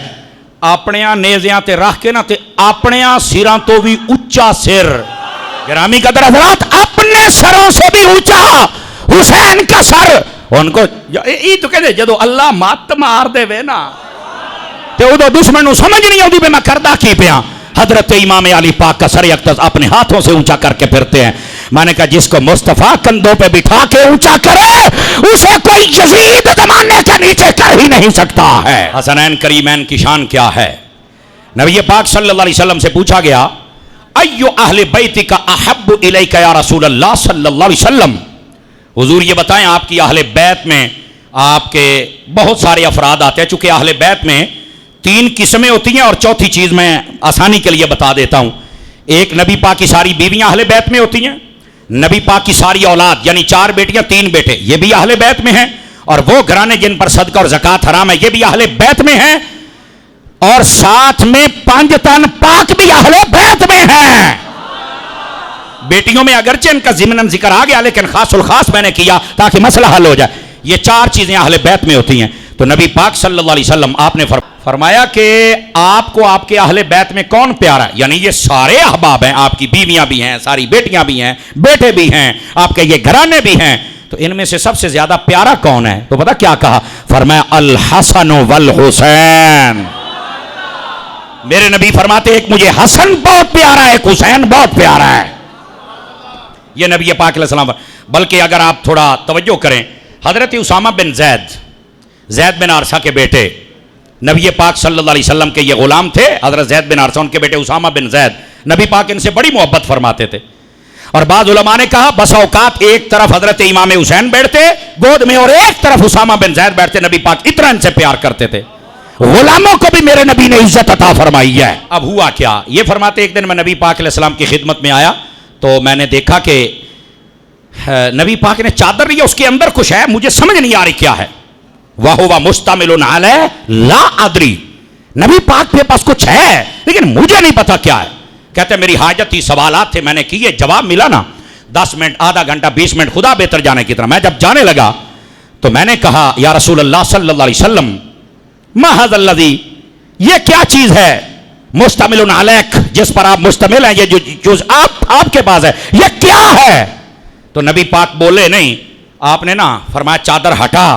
اپنیاں نیزیاں تے رکھ کے نا تے اپنیاں سراں تو بھی اونچا سر. گرامی قدر حضرات, اپنے سروں سے بھی اونچا حسین کا سر. ان کو یہ تو کہتے جدو اللہ مات مار دے وے نا تے ادو دشمن نو سمجھ نہیں آتی میں کردا کی پیا. حضرت امام علی پاک کا سر اقدس اپنے ہاتھوں سے اونچا کر کے پھرتے ہیں. میں نے کہا جس کو مصطفیٰ کندھوں پہ بٹھا کے اونچا کرے اسے کوئی یزید زمانے کے نیچے کر ہی نہیں سکتا ہے. حسنین کریمین کی شان کیا ہے. نبی پاک صلی اللہ علیہ وسلم سے پوچھا گیا ایو اہل بیت کا احب الیک یا رسول اللہ صلی اللہ علیہ وسلم, حضور یہ بتائیں آپ کی اہل بیت میں آپ کے بہت سارے افراد آتے ہیں, چونکہ اہل بیت میں 3 قسمیں ہوتی ہیں, اور چوتھی چیز میں آسانی کے لیے بتا دیتا ہوں. ایک نبی پاک کی ساری بیویاں اہل بیت میں ہوتی ہیں, نبی پاک کی ساری اولاد یعنی 4 بیٹیاں 3 بیٹے یہ بھی اہل بیت میں ہیں, اور وہ گھرانے جن پر صدقہ اور زکوٰۃ حرام ہے یہ بھی اہل بیت میں ہیں, اور ساتھ میں 5 تن پاک بھی اہل بیت میں ہیں. بیٹیوں میں اگرچہ ان کا ضمناً ذکر آ گیا لیکن خاص الخاص میں نے کیا تاکہ مسئلہ حل ہو جائے. یہ 4 چیزیں اہل بیت میں ہوتی ہیں. تو نبی پاک صلی اللہ علیہ وسلم آپ نے فرمایا کہ آپ کو آپ کے اہل بیت میں کون پیارا ہے, یعنی یہ سارے احباب ہیں, آپ کی بیویاں بھی ہیں, ساری بیٹیاں بھی ہیں, بیٹے بھی ہیں, آپ کے یہ گھرانے بھی ہیں, تو ان میں سے سب سے زیادہ پیارا کون ہے؟ تو پتہ کیا کہا؟ فرمایا الحسن والحسین. میرے نبی فرماتے ایک مجھے حسن بہت پیارا ہے, ایک حسین بہت پیارا ہے. یہ نبی پاک علیہ السلام. بلکہ اگر آپ تھوڑا توجہ کریں, حضرت اسامہ بن زید بن عارثہ کے بیٹے نبی پاک صلی اللہ علیہ وسلم کے یہ غلام تھے. حضرت زید بن عارثہ, ان کے بیٹے اسامہ بن زید, نبی پاک ان سے بڑی محبت فرماتے تھے. اور بعض علماء نے کہا بس اوقات ایک طرف حضرت امام حسین بیٹھتے گود میں اور ایک طرف اسامہ بن زید بیٹھتے, نبی پاک اتنا ان سے پیار کرتے تھے. غلاموں کو بھی میرے نبی نے عزت عطا فرمائی ہے. اب ہوا کیا, یہ فرماتے ایک دن میں نبی پاک علیہ السلام کی خدمت میں آیا تو میں نے دیکھا کہ نبی پاک نے چادر لی, اس کے اندر کچھ ہے, مجھے سمجھ نہیں آ رہی کیا ہے. وَهُوَ مُسْتَمِلٌ عَلَيْهِ لَا أَدْرِي, نبی پاک کے پاس کچھ ہے لیکن مجھے نہیں پتا کیا ہے. کہتے میری حاجت تھی, سوالات تھے, میں نے کیے, جواب ملا نا 10 منٹ, آدھا گھنٹہ, 20 منٹ, خدا بہتر جانے کی طرح. میں جب جانے لگا تو میں نے کہا یا رسول اللہ صلی اللہ علیہ وسلم ما ھذا الذی, یہ کیا چیز ہے, مستمل علیک, جس پر آپ مستمل ہیں, یہ جو چیز آپ کے پاس ہے یہ کیا ہے. تو نبی پاک بولے نہیں, آپ نے نا فرمایا چادر ہٹا.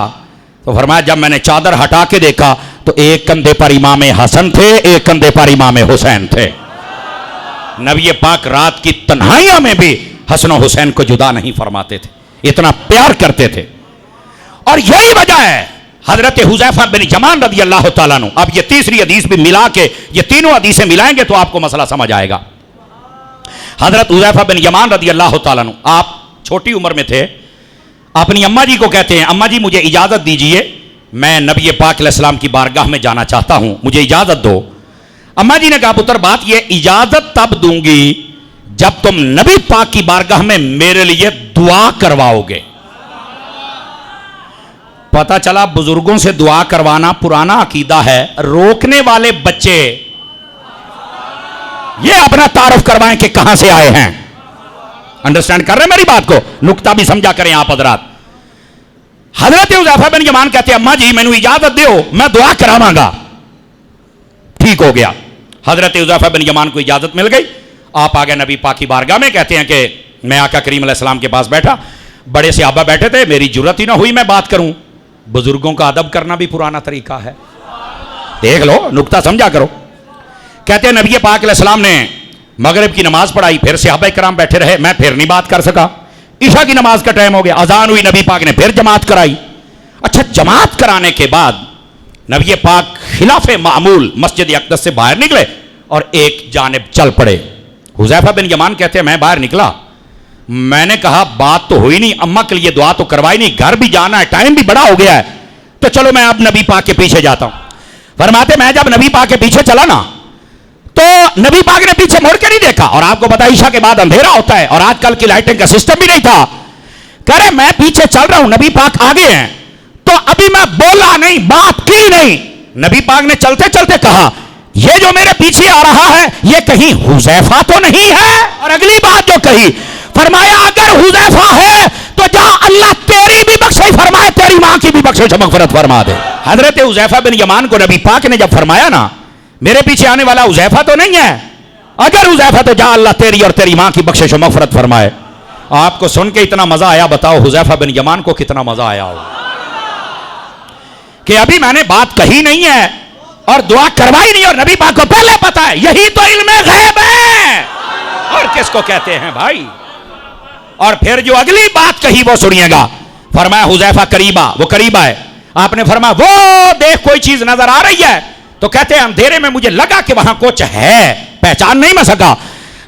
تو فرمایا جب میں نے چادر ہٹا کے دیکھا تو ایک کندھے پر امام حسن تھے, ایک کندھے پر امام حسین تھے. نبی پاک رات کی تنہائیوں میں بھی حسن و حسین کو جدا نہیں فرماتے تھے, اتنا پیار کرتے تھے. اور یہی وجہ ہے حضرت حذیفہ بن یمان رضی اللہ تعالیٰ عنہ, اب یہ تیسری حدیث بھی ملا کے, یہ تینوں حدیثیں ملائیں گے تو آپ کو مسئلہ سمجھ آئے گا. حضرت حذیفہ بن یمان رضی اللہ تعالیٰ عنہ, آپ چھوٹی عمر میں تھے, اپنی اماں جی کو کہتے ہیں اماں جی مجھے اجازت دیجئے, میں نبی پاک علیہ السلام کی بارگاہ میں جانا چاہتا ہوں, مجھے اجازت دو. اماں جی نے کہا پتر بات یہ, اجازت تب دوں گی جب تم نبی پاک کی بارگاہ میں میرے لیے دعا کرواؤ گے. پتا چلا بزرگوں سے دعا کروانا پرانا عقیدہ ہے, روکنے والے بچے یہ اپنا تعارف کروائیں کہ کہاں سے آئے ہیں. انڈرسٹینڈ کر رہے ہیں میری بات کو, نکتہ بھی سمجھا کریں آپ حضرات. حضرت حذیفہ بن یمان کہتے ہیں اماں جی مینوں اجازت دیو, میں دعا کراواں گا. ٹھیک ہو گیا, حضرت حذیفہ بن یمان کو اجازت مل گئی. آپ آگے نبی پاک کی بارگاہ میں, کہتے ہیں کہ میں آقا کریم علیہ السلام کے پاس بیٹھا, بڑے صحابہ بیٹھے تھے, میری جرت ہی نہ ہوئی میں بات کروں. بزرگوں کا ادب کرنا بھی پرانا طریقہ ہے, دیکھ لو, نکتہ سمجھا کرو. کہتے ہیں نبی پاک علیہ السلام نے مغرب کی نماز پڑھائی, پھر صحابہ کرام بیٹھے رہے, میں پھر نہیں بات کر سکا. عشاء کی نماز کا ٹائم ہو گیا, اذان ہوئی, نبی پاک نے پھر جماعت کرائی. اچھا جماعت کرانے کے بعد نبی پاک خلاف معمول مسجد اقدس سے باہر نکلے اور ایک جانب چل پڑے. حذیفہ بن یمان کہتے ہیں میں باہر نکلا, میں نے کہا بات تو ہوئی نہیں, اماں کے لیے دعا تو کروائی نہیں, گھر بھی جانا ہے, ٹائم بھی بڑا ہو گیا ہے, تو چلو میں اب نبی پاک کے پیچھے جاتا ہوں. فرماتے میں جب نبی پاک کے پیچھے چلا نا تو نبی پاک نے پیچھے مڑ کے نہیں دیکھا, اور آپ کو پتا عشاء کے بعد اندھیرا ہوتا ہے اور آج کل کی لائٹنگ کا سسٹم بھی نہیں تھا. کہہ رہے میں پیچھے چل رہا ہوں, نبی پاک آگے ہیں, تو ابھی میں بولا نہیں, بات کی نہیں. نبی پاک نے چلتے چلتے کہا یہ جو میرے پیچھے آ رہا ہے یہ کہیں حذیفہ تو نہیں ہے. اور اگلی بات جو کہی, فرمایا اگر حذیفہ ہے تو جا اللہ تیری بھی بخشش فرمائے, تیری ماں کی بھی بخشش مغفرت فرما دے. حضرت حذیفہ بن یمان کو نبی پاک نے جب فرمایا نا میرے پیچھے آنے والا حذیفہ تو نہیں ہے, اگر حذیفہ تو جا اللہ تیری اور تیری ماں کی بخشش و مغفرت فرمائے. آپ کو سن کے اتنا مزہ آیا, بتاؤ حذیفہ بن یمان کو کتنا مزہ آیا ہو کہ ابھی میں نے بات کہی نہیں ہے اور دعا کروائی نہیں, اور نبی پاک کو پہلے پتا ہے. یہی تو علم غیب ہے, اور کس کو کہتے ہیں بھائی. اور پھر جو اگلی بات کہی وہ سنیے گا. فرمایا حذیفہ قریبا, وہ قریب ہے. آپ نے فرمایا وہ دیکھ کوئی چیز نظر آ رہی ہے, تو کہتے ہیں اندھیرے میں مجھے لگا کہ وہاں کچھ ہے, پہچان نہیں میں سکا.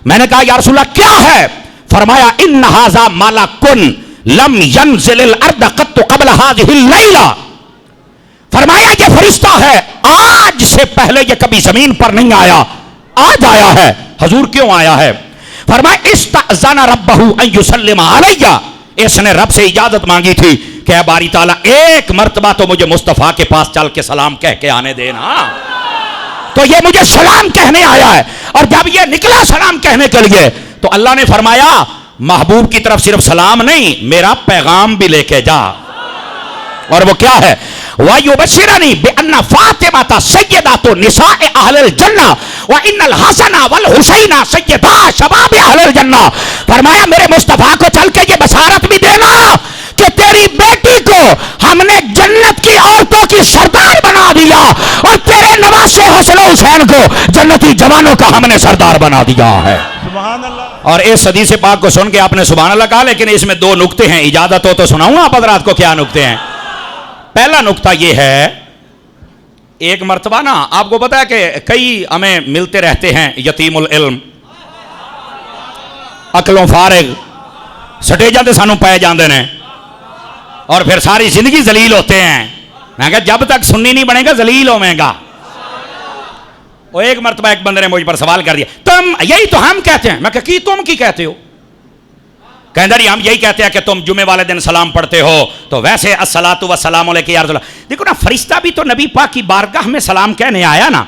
میں نے کہا یا رسول اللہ کیا ہے؟ فرمایا ان ھذا ملک لم ينزل الارض قط قبل هذه الليلہ. فرمایا یہ فرشتہ ہے, آج سے پہلے یہ کبھی زمین پر نہیں آیا, آج آیا ہے. حضور کیوں آیا ہے؟ فرمایا استأذن ربہ ان یسلم علی, اس نے رب سے اجازت مانگی تھی کہ اے باری تعالیٰ ایک مرتبہ تو مجھے مصطفیٰ کے پاس چل کے سلام کہہ کے آنے دینا. تو یہ مجھے سلام کہنے آیا ہے, اور جب یہ نکلا سلام کہنے کے لیے تو اللہ نے فرمایا محبوب کی طرف صرف سلام نہیں, میرا پیغام بھی لے کے جا. اور وہ کیا ہے؟ وَيُبَشِّرَنِي بِأَنَّ فَاطِمَةَ سَيِّدَةُ نِسَاءِ أَهْلِ الْجَنَّةِ وَإِنَّ الْحَسَنَ وَالْحُسَيْنَ سَيِّدَا شَبَابِ أَهْلِ الْجَنَّةِ. فرمایا میرے مصطفیٰ کو چل کے یہ بشارت بھی دینا کہ تیری بیٹی کو ہم نے جنت کی عورتوں کی سردار بنا دیا, اور تیرے نواسے حسن و حسین کو جنتی جوانوں کا ہم نے سردار بنا دیا ہے. سبحان اللہ. اور اس حدیث پاک کو سن کے آپ نے سبحان اللہ کہا، لیکن اس میں دو نکتے ہیں، اجازت ہو تو سناؤں آپ حضرات کو کیا نکتے ہیں؟ پہلا نکتہ یہ ہے، ایک مرتبہ نا آپ کو پتا ہے کہ کئی ہمیں ملتے رہتے ہیں یتیم العلم، عقلوں فارغ، سٹیجاں تے سانو پائے جاندے نے اور پھر ساری زندگی ذلیل ہوتے ہیں. میں کہا جب تک سنی نہیں بنے گا ذلیل ہوئے گا. وہ ایک مرتبہ ایک بندے نے مجھ پر سوال کر دیا، تم یہی تو ہم کہتے ہیں. میں کہا کی تم کی کہتے ہو؟ کہندہ رہی ہم یہی کہتے ہیں کہ تم جمعے والے دن سلام پڑھتے ہو تو ویسے الصلاۃ والسلام علیک یا رسول اللہ. دیکھو نا، فرشتہ بھی تو نبی پاک کی بارگاہ میں سلام کہنے آیا نا،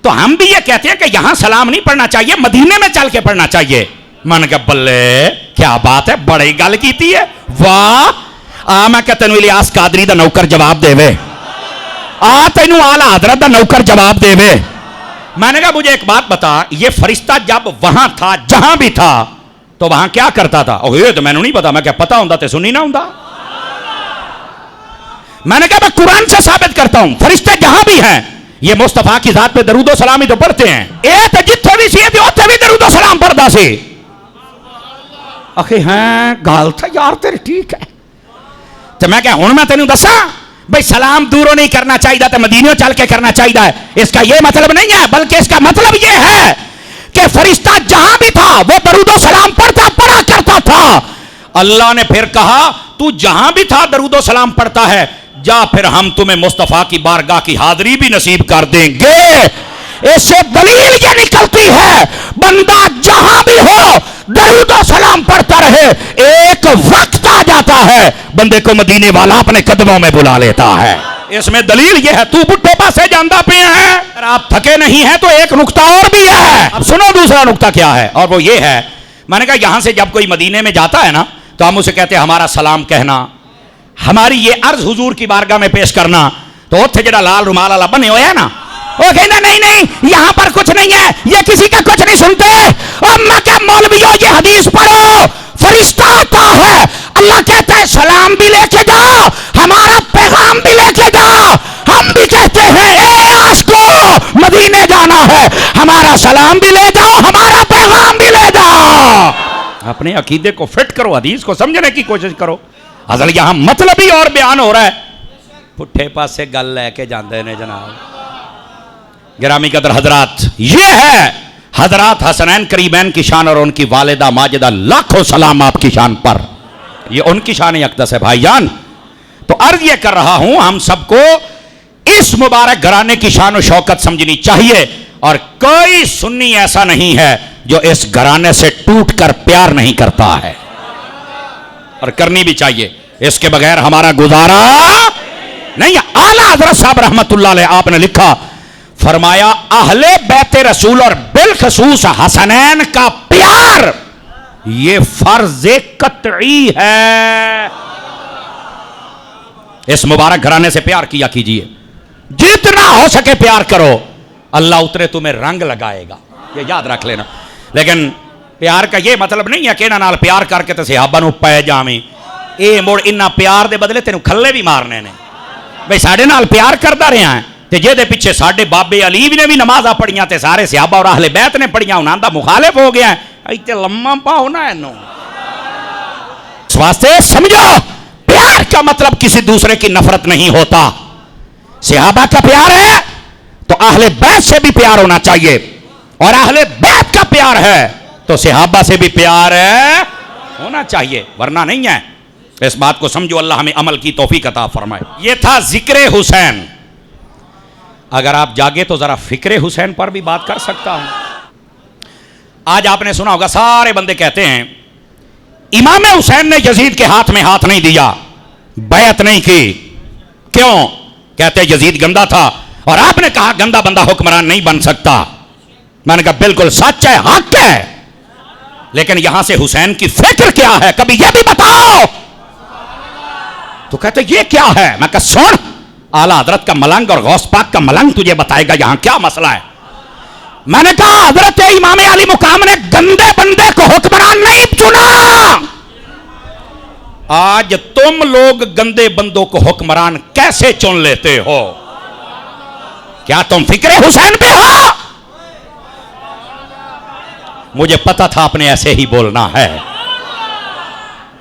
تو ہم بھی یہ کہتے ہیں کہ یہاں سلام نہیں پڑھنا چاہیے، مدینے میں چل کے پڑھنا چاہیے. من کہ بلے کیا بات ہے، بڑی گل کیتی ہے، واہ. میں کہ تینوں الیاس قادری دا نوکر جواب دے وے، تینوں اعلی حضرت دا نوکر جواب دے وے. میں نے کہا مجھے ایک بات بتا، یہ فرشتہ جب وہاں تھا جہاں بھی تھا تو وہاں کیا کرتا تھا؟ یہ تو میں نے نہیں پتا. میں کہا پتا ہوں تے سنی نہ ہوں. میں نے کہا میں قرآن سے ثابت کرتا ہوں فرشتے جہاں بھی ہیں یہ مصطفیٰ کی ذات پہ درود و سلام ہی تو پڑھتے ہیں. اے تے جتھے بھی سی اوتھے بھی درود و سلام پڑھدا سی. اکھے ہیں گال تھا یار تیری ٹھیک ہے. تو میں کہا ہن میں تینوں دساں بھئی سلام دوروں نہیں کرنا چاہیے تو مدینوں چل کے کرنا چاہیے. اس کا یہ مطلب نہیں ہے، بلکہ اس کا مطلب یہ ہے کہ فرشتہ جہاں بھی تھا وہ درود و سلام پڑھا کرتا تھا. اللہ نے پھر کہا تو جہاں بھی تھا درود و سلام پڑھتا ہے، جا پھر ہم تمہیں مصطفیٰ کی بارگاہ کی حاضری بھی نصیب کر دیں گے. اس سے دلیل یہ نکلتی ہے بندہ جہاں بھی ہو درود و سلام پڑھتا رہے، ایک وقت آ جاتا ہے بندے کو مدینے والا اپنے قدموں میں بلا لیتا ہے. اس میں دلیل یہ ہے. تو بڈھے پاسے جاندہ پہ ہیں، اگر آپ تھکے نہیں ہیں تو ایک نکتہ اور بھی ہے. اب سنو دوسرا نکتہ کیا ہے، اور وہ یہ ہے، میں نے کہا یہاں سے جب کوئی مدینے میں جاتا ہے نا تو ہم اسے کہتے ہیں ہمارا سلام کہنا، ہماری یہ عرض حضور کی بارگاہ میں پیش کرنا. تو اتھے جڑا لال رومال والا بنے ہوئے ہیں نا، وہ کہنا نہیں یہاں پر کچھ نہیں ہے، یہ کسی کا کچھ نہیں سنتے. میں کہ مولویوں یہ حدیث پڑھو، فرشتہ آتا ہے، اللہ کہتا ہے سلام بھی لے کے جاؤ، ہمارا پیغام بھی لے کے جاؤ. ہم بھی کہتے ہیں اے عاشقو مدینے جانا ہے، ہمارا سلام بھی لے جاؤ، ہمارا پیغام بھی لے جاؤ. اپنے عقیدے کو فٹ کرو، حدیث کو سمجھنے کی کوشش کرو. اصل یہاں مطلب ہی اور بیان ہو رہا ہے، پٹھے پاس سے گل لے کے جاندے نے جناب. گرامی قدر حضرات، یہ ہے حضرات حسنین کریمین کی شان اور ان کی والدہ ماجدہ، لاکھوں سلام آپ کی شان پر. یہ ان کی شان اقدس ہے بھائی جان. تو عرض یہ کر رہا ہوں ہم سب کو اس مبارک گھرانے کی شان و شوکت سمجھنی چاہیے، اور کوئی سنی ایسا نہیں ہے جو اس گھرانے سے ٹوٹ کر پیار نہیں کرتا ہے، اور کرنی بھی چاہیے. اس کے بغیر ہمارا گزارا نہیں. اعلیٰ حضرت صاحب رحمت اللہ علیہ آپ نے لکھا، فرمایا اہل بیت رسول اور بالخصوص حسنین کا پیار یہ فرض قطعی ہے. اس مبارک گھرانے سے پیار کیا کیجئے، جتنا ہو سکے پیار کرو، اللہ اترے تمہیں رنگ لگائے گا، یہ یاد رکھ لینا. لیکن پیار کا یہ مطلب نہیں ہے کہ انہاں نال پیار کر کے تے صحابہ نو پے جاویں، اے مڑ انہاں پیار دے بدلے تینوں کھلے بھی مارنے نے. بھئی ساڈے نال پیار کردا رہیا ہے تے جے دے پیچھے ساڈے بابے علی نے بھی نمازاں پڑھیاں تے سارے صحابہ اور اہل بیت نے پڑھیاں، انہاں دا مخالف ہو گیا ہے. ایتھے لمما پاؤ نا اینو. اس واسطے سمجھو پیار کا مطلب کسی دوسرے کی نفرت نہیں ہوتا. صحابہ کا پیار ہے تو اہل بیت سے بھی پیار ہونا چاہیے، اور اہل بیت کا پیار ہے تو صحابہ سے بھی پیار ہے ہونا چاہیے، ورنہ نہیں ہے. اس بات کو سمجھو، اللہ ہمیں عمل کی توفیق عطا فرمائے. یہ تھا ذکر حسین. اگر آپ جاگے تو ذرا فکر حسین پر بھی بات کر سکتا ہوں. آج آپ نے سنا ہوگا سارے بندے کہتے ہیں امام حسین نے یزید کے ہاتھ میں ہاتھ نہیں دیا، بیعت نہیں کی. کیوں؟ کہتے یزید گندا تھا، اور آپ نے کہا گندا بندہ حکمران نہیں بن سکتا. میں نے کہا بالکل سچ ہے، حق ہے، لیکن یہاں سے حسین کی فکر کیا ہے کبھی یہ بھی بتاؤ. تو کہتے یہ کیا ہے. میں کہا سن، اعلیٰ حضرت کا ملنگ اور غوث پاک کا ملنگ تجھے بتائے گا یہاں کیا مسئلہ ہے. میں نے کہا حضرت امام علی مقام نے گندے بندے کو حکمران نہیں چنا. آج تم لوگ گندے بندوں کو حکمران کیسے چن لیتے ہو؟ کیا تم فکر حسین پہ ہو؟ مجھے پتا تھا آپ نے ایسے ہی بولنا ہے.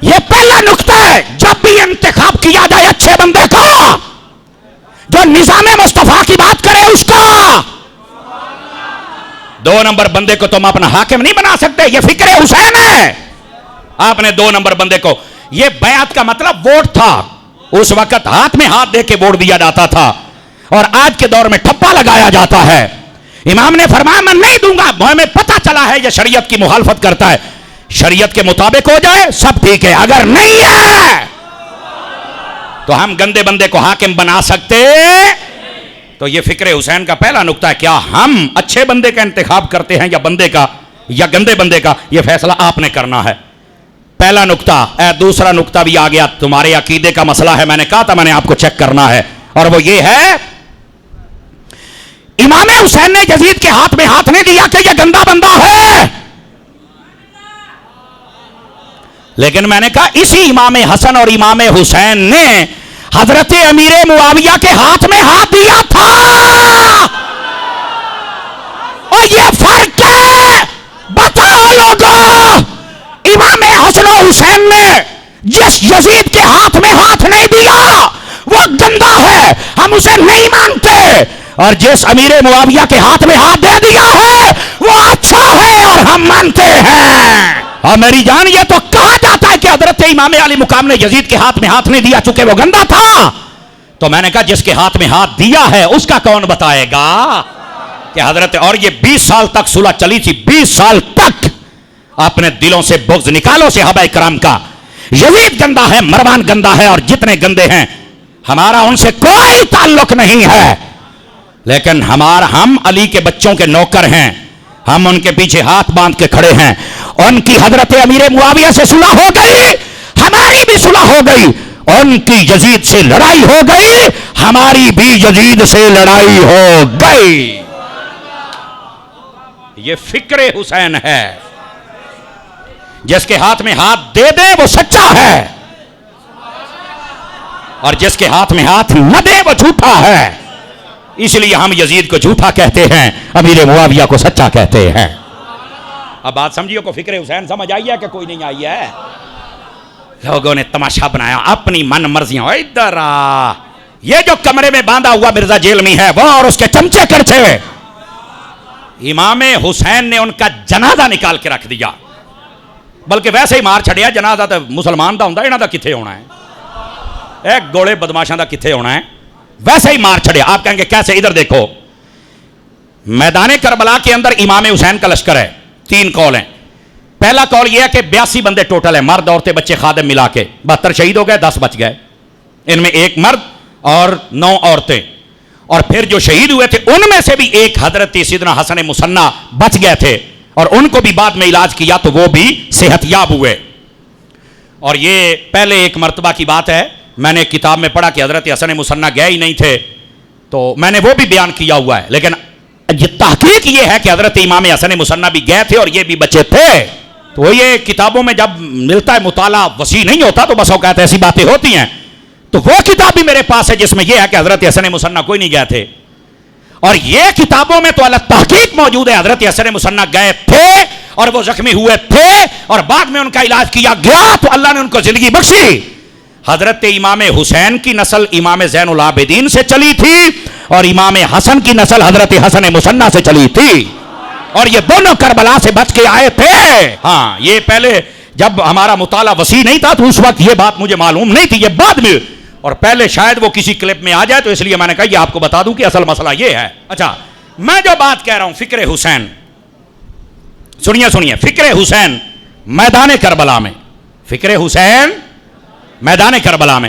یہ پہلا نقطہ ہے. جب بھی انتخاب کیا جائے اچھے بندے کا، جو نظام مصطفیٰ کی بات کرے اس کا. 2 نمبر بندے کو تم اپنا حاکم نہیں بنا سکتے. یہ فکر حسین ہے. آپ نے 2 نمبر بندے کو، یہ بیعت کا مطلب ووٹ تھا. اس وقت ہاتھ میں ہاتھ دے کے ووٹ دیا جاتا تھا، اور آج کے دور میں ٹھپا لگایا جاتا ہے. امام نے فرمایا میں نہیں دوں گا. ہمیں پتہ چلا ہے یہ شریعت کی مخالفت کرتا ہے. شریعت کے مطابق ہو جائے سب ٹھیک ہے، اگر نہیں ہے تو ہم گندے بندے کو حاکم بنا سکتے. تو یہ فکر حسین کا پہلا نقطہ ہے. کیا ہم اچھے بندے کا انتخاب کرتے ہیں یا بندے کا یا گندے بندے کا، یہ فیصلہ آپ نے کرنا ہے. پہلا نقطہ. دوسرا نقطہ بھی آ گیا، تمہارے عقیدے کا مسئلہ ہے. میں نے کہا تھا میں نے آپ کو چیک کرنا ہے، اور وہ یہ ہے امام حسین نے یزید کے ہاتھ میں ہاتھ نہیں دیا کہ یہ گندا بندہ ہے. لیکن میں نے کہا اسی امام حسن اور امام حسین نے حضرت امیر معاویہ کے ہاتھ میں ہاتھ دیا تھا. اور یہ فرق ہے. بتاؤ لوگوں، امام حسن و حسین نے جس یزید کے ہاتھ میں ہاتھ نہیں دیا وہ گندا ہے، ہم اسے نہیں مانتے. اور جس امیر معاویہ کے ہاتھ میں ہاتھ دے دیا ہے وہ اچھا ہے اور ہم مانتے ہیں. اور میری جان، یہ تو کہا جاتا ہے کہ حضرت امام علی مقام نے یزید کے ہاتھ میں ہاتھ نہیں دیا چونکہ وہ گندا تھا. تو میں نے کہا جس کے ہاتھ میں ہاتھ دیا ہے اس کا کون بتائے گا کہ حضرت. اور یہ 20 سال تک صلح چلی تھی. 20 سال تک اپنے دلوں سے بغض نکالو صحابہ کرام کا. یزید گندا ہے، مروان گندا ہے، اور جتنے گندے ہیں ہمارا ان سے کوئی تعلق نہیں ہے. لیکن ہم علی کے بچوں کے نوکر ہیں. ہم ان کے پیچھے ہاتھ باندھ کے کھڑے ہیں. ان کی حضرت امیر معاویہ سے صلح ہو گئی، ہماری بھی صلح ہو گئی. ان کی یزید سے لڑائی ہو گئی، ہماری بھی یزید سے لڑائی ہو گئی. یہ فکر حسین ہے. جس کے ہاتھ میں ہاتھ دے دے وہ سچا ہے، اور جس کے ہاتھ میں ہاتھ نہ دے وہ جھوٹا ہے. اس لیے ہم یزید کو جھوٹا کہتے ہیں، امیر معاویہ کو سچا کہتے ہیں. اب بات سمجھیو کو فکر حسین سمجھ آئی ہے کہ کوئی نہیں آئی ہے؟ لوگوں نے تماشا بنایا اپنی من مرضیاں. ادھر آ، یہ جو کمرے میں باندھا ہوا مرزا جیل میں ہے وہ اور اس کے چمچے کرچے، امام حسین نے ان کا جنازہ نکال کے رکھ دیا. بلکہ ویسے ہی مار چھڑیا. جنازہ تو مسلمان دا ہوندا، انہاں دا کتھے ہونا ہے؟ ایک گوڑے بدماشاں دا کتھے ہونا ہے؟ ویسے ہی مار چھڑیا. آپ کہیں گے کیسے؟ ادھر دیکھو، میدان کربلا کے اندر امام حسین کا لشکر ہے. 3 قول ہیں. پہلا قول یہ ہے کہ 82 بندے ٹوٹل ہیں، مرد عورتیں بچے خادم ملا کے. 72 شہید ہو گئے، 10 بچ گئے. ان میں 1 مرد اور 9 عورتیں. اور پھر جو شہید ہوئے تھے ان میں سے بھی ایک حضرت سیدنا حسن مصنع بچ گئے تھے، اور ان کو بھی بعد میں علاج کیا تو وہ بھی صحت یاب ہوئے. اور یہ پہلے ایک مرتبہ کی بات ہے. میں نے کتاب میں پڑھا کہ حضرت حسن مصنع گئے ہی نہیں تھے، تو میں نے وہ بھی بیان کیا ہوا ہے. لیکن یہ تحقیق یہ ہے کہ حضرت امام حسن مصنع بھی گئے تھے اور یہ بھی بچے تھے. تو یہ کتابوں میں جب ملتا ہے، مطالعہ وسیع نہیں ہوتا تو بس اوقات ایسی باتیں ہوتی ہیں. تو وہ کتاب بھی میرے پاس ہے جس میں یہ ہے کہ حضرت حسن مصنع کوئی نہیں گئے تھے. اور یہ کتابوں میں تو الگ تحقیق موجود ہے. حضرت حسن مصنع گئے تھے اور وہ زخمی ہوئے تھے اور بعد میں ان کا علاج کیا گیا تو اللہ نے ان کو زندگی بخشی. حضرت امام حسین کی نسل امام زین العابدین سے چلی تھی اور امام حسن کی نسل حضرت حسن مصنع سے چلی تھی، اور یہ دونوں کربلا سے بچ کے آئے تھے. ہاں، یہ پہلے جب ہمارا مطالعہ وسیع نہیں تھا تو اس وقت یہ بات مجھے معلوم نہیں تھی، یہ بعد میں، اور پہلے شاید وہ کسی کلپ میں آ جائے تو اس لیے میں نے کہا یہ آپ کو بتا دوں کہ اصل مسئلہ یہ ہے. اچھا، میں جو بات کہہ رہا ہوں فکر حسین، سنیے فکر حسین میدان کربلا میں. فکر حسین میدان کربلا میں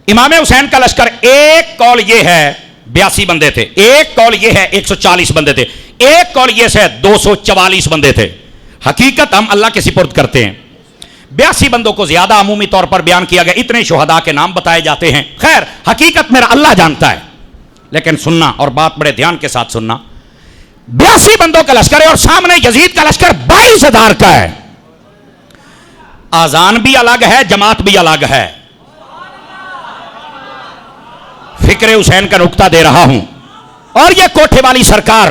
امام حسین کا لشکر، ایک قول یہ ہے 82 بندے تھے، ایک قول یہ ہے 140 بندے تھے، ایک قول یہ ہے 244 بندے تھے. حقیقت ہم اللہ کے سپرد کرتے ہیں. 82 بندوں کو زیادہ عمومی طور پر بیان کیا گیا، اتنے شہداء کے نام بتائے جاتے ہیں. خیر، حقیقت میرا اللہ جانتا ہے. لیکن سننا، اور بات بڑے دھیان کے ساتھ سننا، 82 بندوں کا لشکر ہے اور سامنے یزید کا لشکر 22,000 کا ہے. آذان بھی الگ ہے، جماعت بھی الگ ہے. فکر حسین کا نقطہ دے رہا ہوں. اور یہ کوٹھے والی سرکار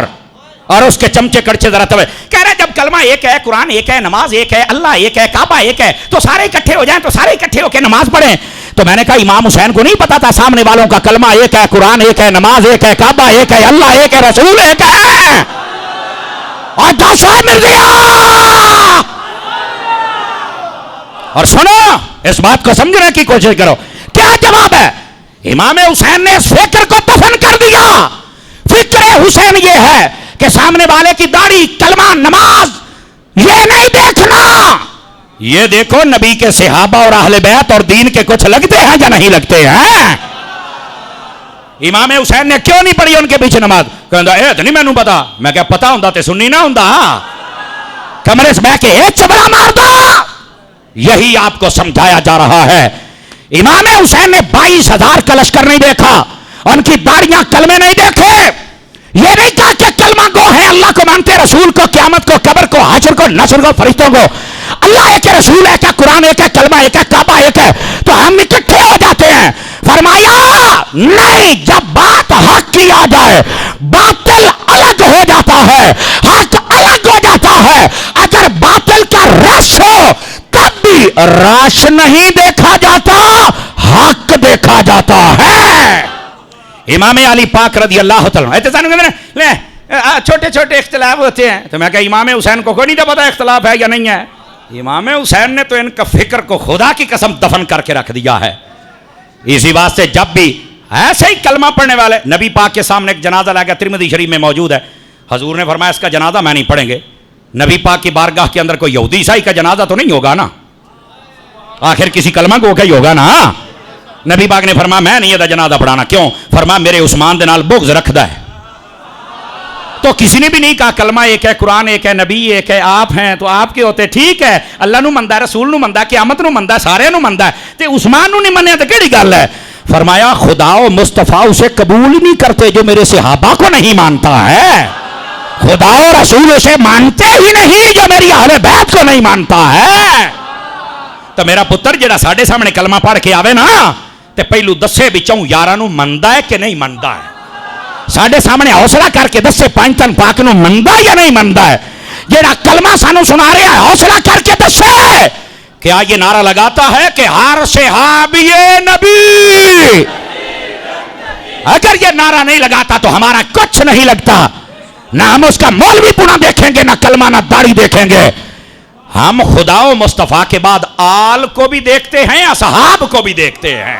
اور اس کے چمچے کڑچے ذرا توے کہہ رہے جب کلمہ ایک ہے، قرآن ایک ہے، نماز ایک ہے، اللہ ایک ہے، کعبہ ایک ہے، تو سارے اکٹھے ہو جائیں، تو سارے اکٹھے ہو کے نماز پڑھیں۔ تو میں نے کہا امام حسین کو نہیں پتا تھا سامنے والوں کا کلمہ ایک ہے، قرآن ایک ہے، نماز ایک ہے، کعبہ ایک ہے، اللہ ایک ہے، رسول ایک ہے، اور دشا مل گیا۔ اور سنو، اس بات کو سمجھنے کی کوشش کرو، کیا جواب ہے؟ امام حسین نے اس فکر کو دفن کر دیا۔ فکر حسین یہ ہے کہ سامنے والے کی داڑھی، کلمہ، نماز یہ نہیں دیکھنا، یہ دیکھو نبی کے صحابہ اور اہل بیت اور دین کے کچھ لگتے ہیں یا نہیں لگتے ہیں۔ امام حسین نے کیوں نہیں پڑھی ان کے پیچھے نماز؟ کہندا اے تو نہیں مینوں پتا، میں کیا پتا ہوندا تے سنی نہ ہوندا، کمرے سے بیٹھ کے ایک چبڑا مار دو۔ یہی آپ کو سمجھایا جا رہا ہے۔ امام حسین نے 22,000 کا لشکر نہیں دیکھا، ان کی داڑیاں، کلمے نہیں دیکھے، یہ نہیں کہا کہ کلمہ گو ہے، اللہ کو مانتے، رسول کو، قیامت کو، قبر کو، حشر کو، نصر کو، فرشتوں کو، اللہ ایک ہے، رسول ایک ہے، قرآن ایک ہے، کلمہ ایک ہے، کعبہ ایک ہے، تو ہم اکٹھے ہو جاتے ہیں۔ فرمایا نہیں، جب بات حق کی آ جائے باطل الگ ہو جاتا ہے، حق الگ ہو جاتا ہے۔ اگر باطل کا رش ہو تب بھی رش نہیں دیکھا جاتا، حق دیکھا جاتا ہے۔ امام علی پاک رضی اللہ تعالیٰ چھوٹے چھوٹے اختلاف ہوتے ہیں، تو میں کہا امام حسین کو کوئی نہیں پتا اختلاف ہے یا نہیں ہے۔ امام حسین نے تو ان کا فکر کو خدا کی قسم دفن کر کے رکھ دیا ہے۔ اسی واسطے جب بھی ایسے ہی کلمہ پڑھنے والے، نبی پاک کے سامنے ایک جنازہ لا گیا، ترمذی شریف میں موجود ہے، حضور نے فرمایا اس کا جنازہ میں نہیں پڑھیں گے۔ نبی پاک کی بارگاہ کے اندر کوئی یہودی عیسائی کا جنازہ تو نہیں ہوگا نا، آخر کسی کلمہ کو ہی ہوگا نا۔ نبی پاک نے فرمایا میں نہیں یہ جنازہ پڑھانا۔ کیوں؟ فرمایا میرے عثمان دے نال بغض رکھدا ہے۔ تو کسی نے بھی نہیں کہا کلمہ ایک ہے، قرآن ایک ہے، نبی ایک ہے، آپ ہیں تو آپ کے ہوتے، ٹھیک ہے، اللہ نو مندا ہے، رسول نو مندا ہے، قیامت نو مندا ہے، سارے نو مندا ہے، تے عثمان نو نہیں منیا تو کیڑی گل ہے؟ فرمایا خدا و مصطفیٰ اسے قبول ہی نہیں کرتے جو میرے صحابہ کو نہیں مانتا ہے، خدا و رسول اسے مانتے ہی نہیں جو میری اہل بیت کو نہیں مانتا ہے۔ تو میرا پتر جڑا ساڈے سامنے کلمہ پڑھ کے آوے نا تے پہلو دسے بچوں یاراں نو مندا ہے کہ نہیں مندا ہے، ساڈے سامنے حوصلہ کر کے دسے پانچ تن پاک نو مندا یا نہیں مندا ہے۔ جڑا کلمہ سانو سنا رہا ہے حوصلہ کر کے دسے کیا یہ نعرہ لگاتا ہے کہ ہر صحابی نبی؟ اگر یہ نعرہ نہیں لگاتا تو ہمارا کچھ نہیں لگتا، نہ ہم اس کا مولوی پونا دیکھیں گے، نہ کلمہ، نہ داڑھی دیکھیں گے۔ ہم خدا و مصطفیٰ کے بعد آل کو بھی دیکھتے ہیں، اصحاب کو بھی دیکھتے ہیں۔